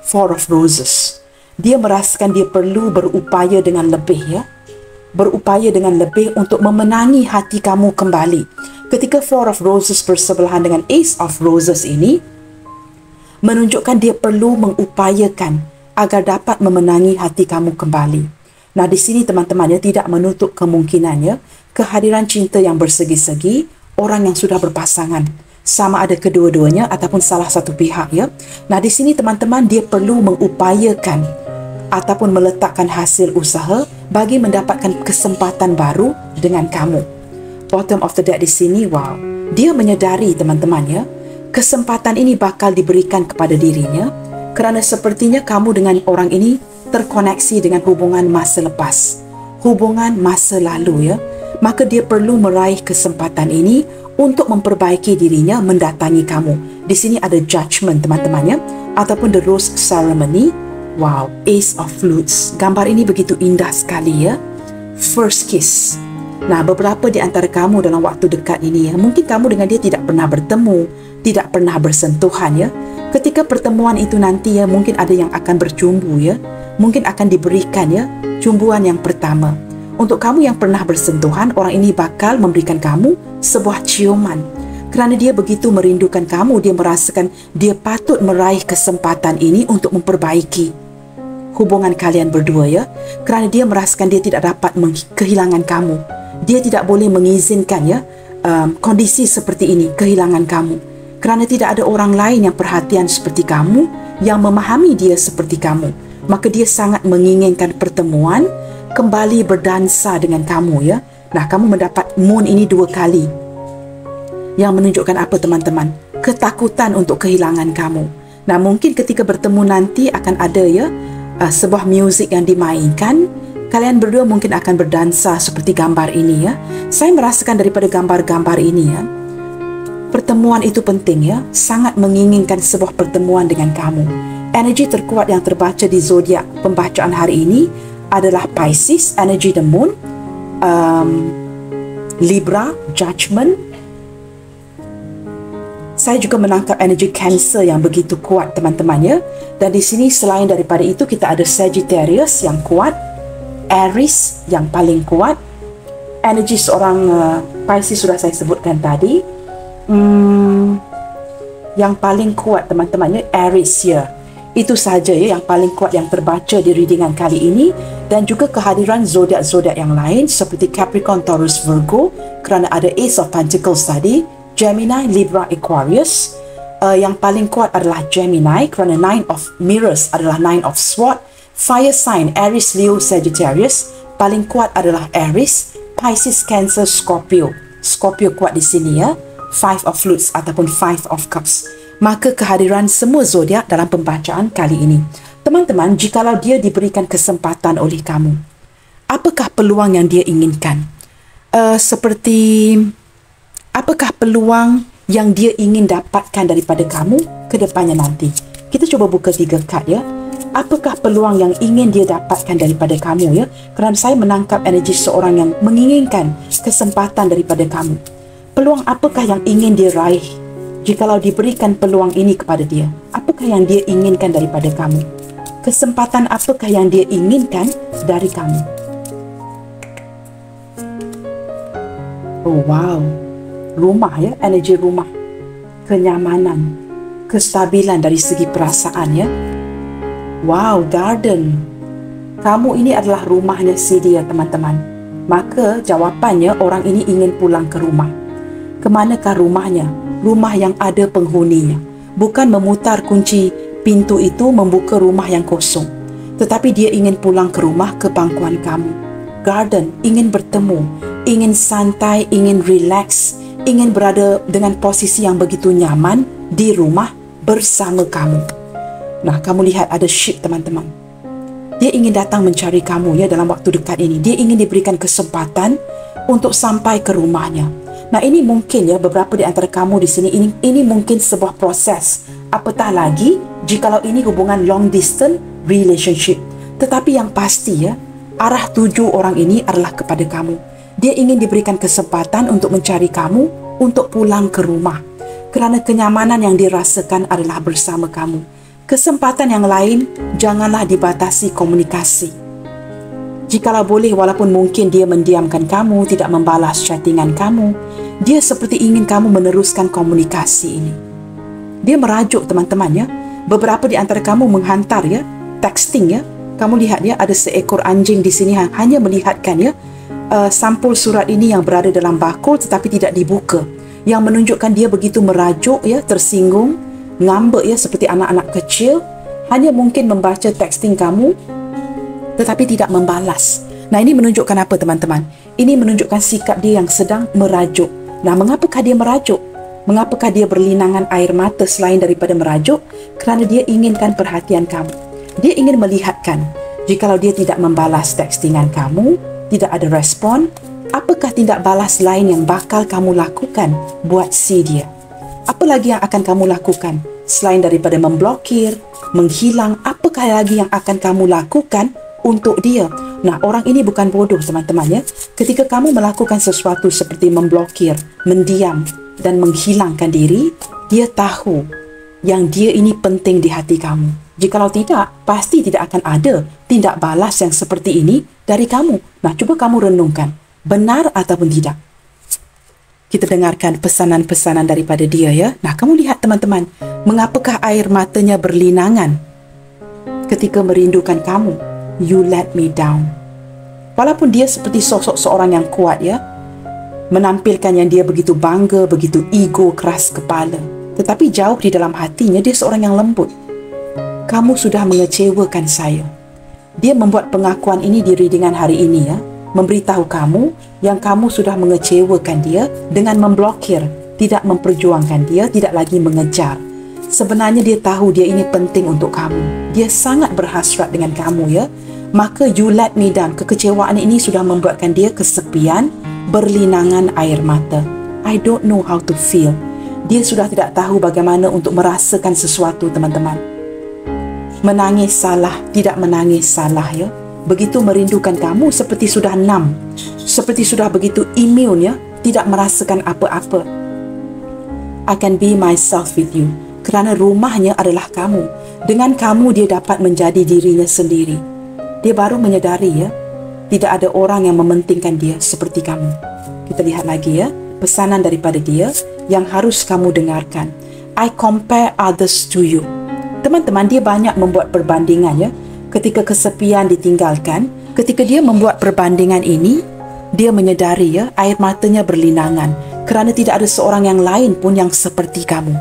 Four of Roses. Dia merasakan dia perlu berupaya dengan lebih berupaya dengan lebih untuk memenangi hati kamu kembali. Ketika Four of Roses bersebelahan dengan Ace of Roses ini, menunjukkan dia perlu mengupayakan agar dapat memenangi hati kamu kembali. Nah, di sini teman-teman tidak menutup kemungkinannya kehadiran cinta yang bersegi-segi, orang yang sudah berpasangan, sama ada kedua-duanya ataupun salah satu pihak Nah, di sini teman-teman dia perlu mengupayakan ataupun meletakkan hasil usaha bagi mendapatkan kesempatan baru dengan kamu. Bottom of the deck di sini, wow, dia menyedari teman-teman kesempatan ini bakal diberikan kepada dirinya kerana sepertinya kamu dengan orang ini terkoneksi dengan hubungan masa lepas, hubungan masa lalu Maka dia perlu meraih kesempatan ini untuk memperbaiki dirinya mendatangi kamu. Di sini ada judgment, teman-teman ataupun the rose ceremony. Wow, Ace of Flutes. Gambar ini begitu indah sekali First kiss. Nah, beberapa di antara kamu dalam waktu dekat ini mungkin kamu dengan dia tidak pernah bertemu, tidak pernah bersentuhan Ketika pertemuan itu nanti mungkin ada yang akan bercumbu mungkin akan diberikan cumbuan yang pertama. Untuk kamu yang pernah bersentuhan, orang ini bakal memberikan kamu sebuah ciuman. Kerana dia begitu merindukan kamu, dia merasakan dia patut meraih kesempatan ini untuk memperbaiki hubungan kalian berdua Kerana dia merasakan dia tidak dapat kehilangan kamu. Dia tidak boleh mengizinkan kondisi seperti ini, kehilangan kamu. Kerana tidak ada orang lain yang perhatian seperti kamu, yang memahami dia seperti kamu. Maka dia sangat menginginkan pertemuan, kembali berdansa dengan kamu Nah, kamu mendapat moon ini 2 kali. Yang menunjukkan apa, teman-teman? Ketakutan untuk kehilangan kamu. Nah, mungkin ketika bertemu nanti akan ada sebuah muzik yang dimainkan. Kalian berdua mungkin akan berdansa seperti gambar ini ya. Saya merasakan daripada gambar-gambar ini ya, pertemuan itu penting ya, sangat menginginkan sebuah pertemuan dengan kamu. Energi terkuat yang terbaca di zodiak pembacaan hari ini adalah Pisces, energi the moon, Libra, judgment. Saya juga menangkap energi Cancer yang begitu kuat teman-teman ya. Dan di sini selain daripada itu kita ada Sagittarius yang kuat, Aries yang paling kuat. Energi seorang Pisces sudah saya sebutkan tadi. Yang paling kuat teman-teman ya, Aries ya. Itu sahaja ya yang paling kuat yang terbaca di readingan kali ini. Dan juga kehadiran zodiak-zodiak yang lain seperti Capricorn, Taurus, Virgo, kerana ada Ace of Pentacles tadi, Gemini, Libra, Aquarius. Yang paling kuat adalah Gemini kerana Nine of Mirrors adalah Nine of Swords. Fire sign Aries, Leo, Sagittarius. Paling kuat adalah Aries, Pisces, Cancer, Scorpio. Scorpio kuat di sini ya. Five of Flutes ataupun Five of Cups. Maka kehadiran semua zodiak dalam pembacaan kali ini. Teman-teman, jikalau dia diberikan kesempatan oleh kamu, apakah peluang yang dia inginkan? Apakah peluang yang dia ingin dapatkan daripada kamu ke depannya nanti? Kita cuba buka 3 kad ya. Apakah peluang yang ingin dia dapatkan daripada kamu ya? Kerana saya menangkap energi seorang yang menginginkan kesempatan daripada kamu. Peluang apakah yang ingin dia raih jikalau diberikan peluang ini kepada dia? Apakah yang dia inginkan daripada kamu? Kesempatan apakah yang dia inginkan dari kamu? Oh wow, rumah ya, energi rumah, kenyamanan, kestabilan dari segi perasaan ya. Wow, garden. Kamu ini adalah rumahnya si dia teman-teman. Maka jawapannya orang ini ingin pulang ke rumah. Kemanakah rumahnya? Rumah yang ada penghuninya. Bukan memutar kunci pintu itu membuka rumah yang kosong. Tetapi dia ingin pulang ke rumah, ke pangkuan kamu. Garden, ingin bertemu, ingin santai, ingin relax, ingin berada dengan posisi yang begitu nyaman di rumah bersama kamu. Nah, kamu lihat ada ship teman-teman. Dia ingin datang mencari kamu ya dalam waktu dekat ini. Dia ingin diberikan kesempatan untuk sampai ke rumahnya. Nah, ini mungkin ya beberapa di antara kamu di sini ini mungkin sebuah proses. Apatah lagi jikalau ini hubungan long distance relationship. Tetapi yang pasti ya, arah tuju orang ini adalah kepada kamu. Dia ingin diberikan kesempatan untuk mencari kamu untuk pulang ke rumah. Kerana kenyamanan yang dirasakan adalah bersama kamu. Kesempatan yang lain janganlah dibatasi komunikasi. Jikalau boleh, walaupun mungkin dia mendiamkan kamu, tidak membalas chattingan kamu, dia seperti ingin kamu meneruskan komunikasi ini. Dia merajuk teman-teman ya. Beberapa di antara kamu menghantar ya, texting ya. Kamu lihat ya, ada seekor anjing di sini hanya melihatkan ya sampul surat ini yang berada dalam bakul tetapi tidak dibuka. Yang menunjukkan dia begitu merajuk ya, tersinggung, ngambek ya seperti anak-anak kecil. Hanya mungkin membaca texting kamu tetapi tidak membalas. Nah, ini menunjukkan apa teman-teman? Ini menunjukkan sikap dia yang sedang merajuk. Nah, mengapakah dia merajuk? Mengapakah dia berlinangan air mata selain daripada merajuk? Kerana dia inginkan perhatian kamu. Dia ingin melihatkan jikalau dia tidak membalas textingan kamu, tidak ada respon, apakah tindak balas lain yang bakal kamu lakukan buat si dia? Apa lagi yang akan kamu lakukan? Selain daripada memblokir, menghilang, apakah lagi yang akan kamu lakukan untuk dia? Nah, orang ini bukan bodoh teman-teman ya. Ketika kamu melakukan sesuatu seperti memblokir, mendiam dan menghilangkan diri, dia tahu yang dia ini penting di hati kamu. Jikalau tidak, pasti tidak akan ada tindak balas yang seperti ini dari kamu. Nah, cuba kamu renungkan, benar ataupun tidak? Kita dengarkan pesanan-pesanan daripada dia ya. Nah, kamu lihat teman-teman, mengapakah air matanya berlinangan ketika merindukan kamu? You let me down. Walaupun dia seperti sosok seorang yang kuat ya, menampilkan yang dia begitu bangga, begitu ego, keras kepala, tetapi jauh di dalam hatinya dia seorang yang lembut. Kamu sudah mengecewakan saya. Dia membuat pengakuan ini di readingan hari ini ya, memberitahu kamu yang kamu sudah mengecewakan dia dengan memblokir, tidak memperjuangkan dia, tidak lagi mengejar. Sebenarnya dia tahu dia ini penting untuk kamu. Dia sangat berhasrat dengan kamu ya. maka you let me down. Kekecewaan ini sudah membuatkan dia kesepian, berlinangan air mata. I don't know how to feel. Dia sudah tidak tahu bagaimana untuk merasakan sesuatu, teman-teman. Menangis salah, tidak menangis salah, ya. Begitu merindukan kamu seperti sudah numb, seperti sudah begitu immune, ya, tidak merasakan apa-apa. I can be myself with you. Kerana rumahnya adalah kamu. Dengan kamu dia dapat menjadi dirinya sendiri. Dia baru menyadari, ya, tidak ada orang yang mementingkan dia seperti kamu. Kita lihat lagi, ya, pesanan daripada dia yang harus kamu dengarkan. I compare others to you. Teman-teman, dia banyak membuat perbandingan, ya. Ketika kesepian ditinggalkan, ketika dia membuat perbandingan ini, dia menyadari, ya, air matanya berlinangan kerana tidak ada seorang yang lain pun yang seperti kamu.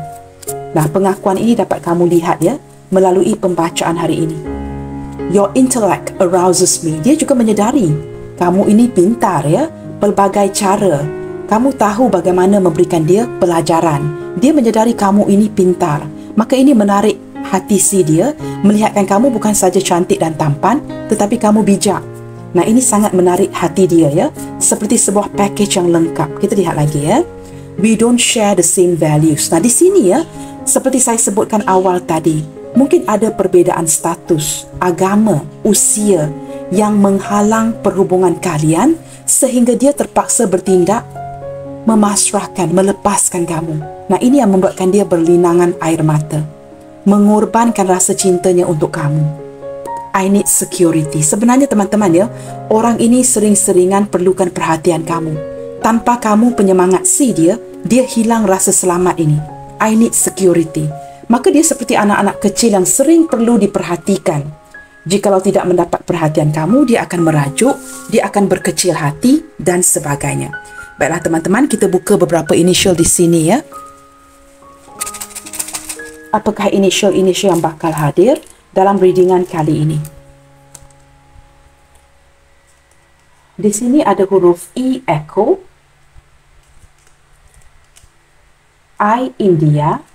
Nah, pengakuan ini dapat kamu lihat, ya, melalui pembacaan hari ini. Your intellect arouses me. Dia juga menyadari kamu ini pintar, ya, pelbagai cara. Kamu tahu bagaimana memberikan dia pelajaran. Dia menyadari kamu ini pintar. Maka ini menarik hati si dia, melihatkan kamu bukan saja cantik dan tampan, tetapi kamu bijak. Nah, ini sangat menarik hati dia, ya. Seperti sebuah package yang lengkap. Kita lihat lagi, ya. We don't share the same values. Nah, di sini, ya, seperti saya sebutkan awal tadi, mungkin ada perbezaan status, agama, usia yang menghalang perhubungan kalian sehingga dia terpaksa bertindak memasrahkan, melepaskan kamu. Nah, ini yang membuatkan dia berlinangan air mata, mengorbankan rasa cintanya untuk kamu. I need security. Sebenarnya, teman-teman, ya, orang ini sering-seringan perlukan perhatian kamu. Tanpa kamu penyemangat si dia hilang rasa selamat ini. I need security. Maka dia seperti anak-anak kecil yang sering perlu diperhatikan. Jikalau tidak mendapat perhatian kamu, dia akan merajuk, dia akan berkecil hati dan sebagainya. Baiklah, teman-teman, kita buka beberapa initial di sini, ya. Apakah initial-initial yang bakal hadir dalam readingan kali ini? Di sini ada huruf E Echo, I India,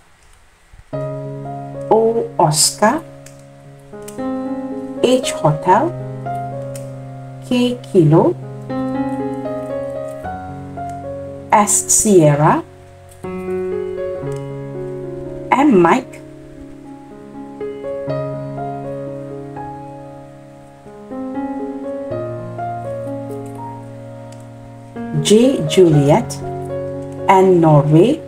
O Oscar, H Hotel, K Kilo, S Sierra, M Mike, J Juliet, N Norway,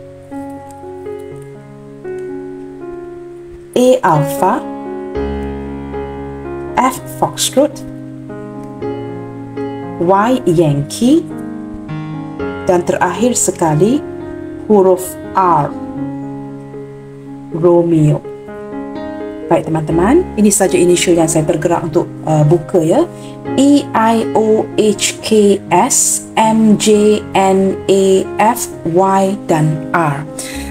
A Alpha, F Foxtrot, Y Yankee, dan terakhir sekali huruf R Romeo. Baik, teman-teman, ini saja initial yang saya tergerak untuk buka, ya. E I O H K S M J N A F Y dan R.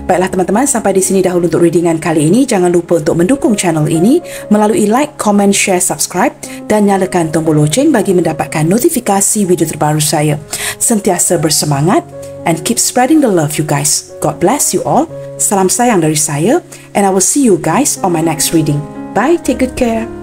Baiklah, teman-teman, sampai di sini dahulu untuk readingan kali ini. Jangan lupa untuk mendukung channel ini melalui like, comment, share, subscribe dan nyalakan tombol loceng bagi mendapatkan notifikasi video terbaru saya. Sentiasa bersemangat and keep spreading the love, you guys. God bless you all. Salam sayang dari saya, and I will see you guys on my next reading. Bye, take good care.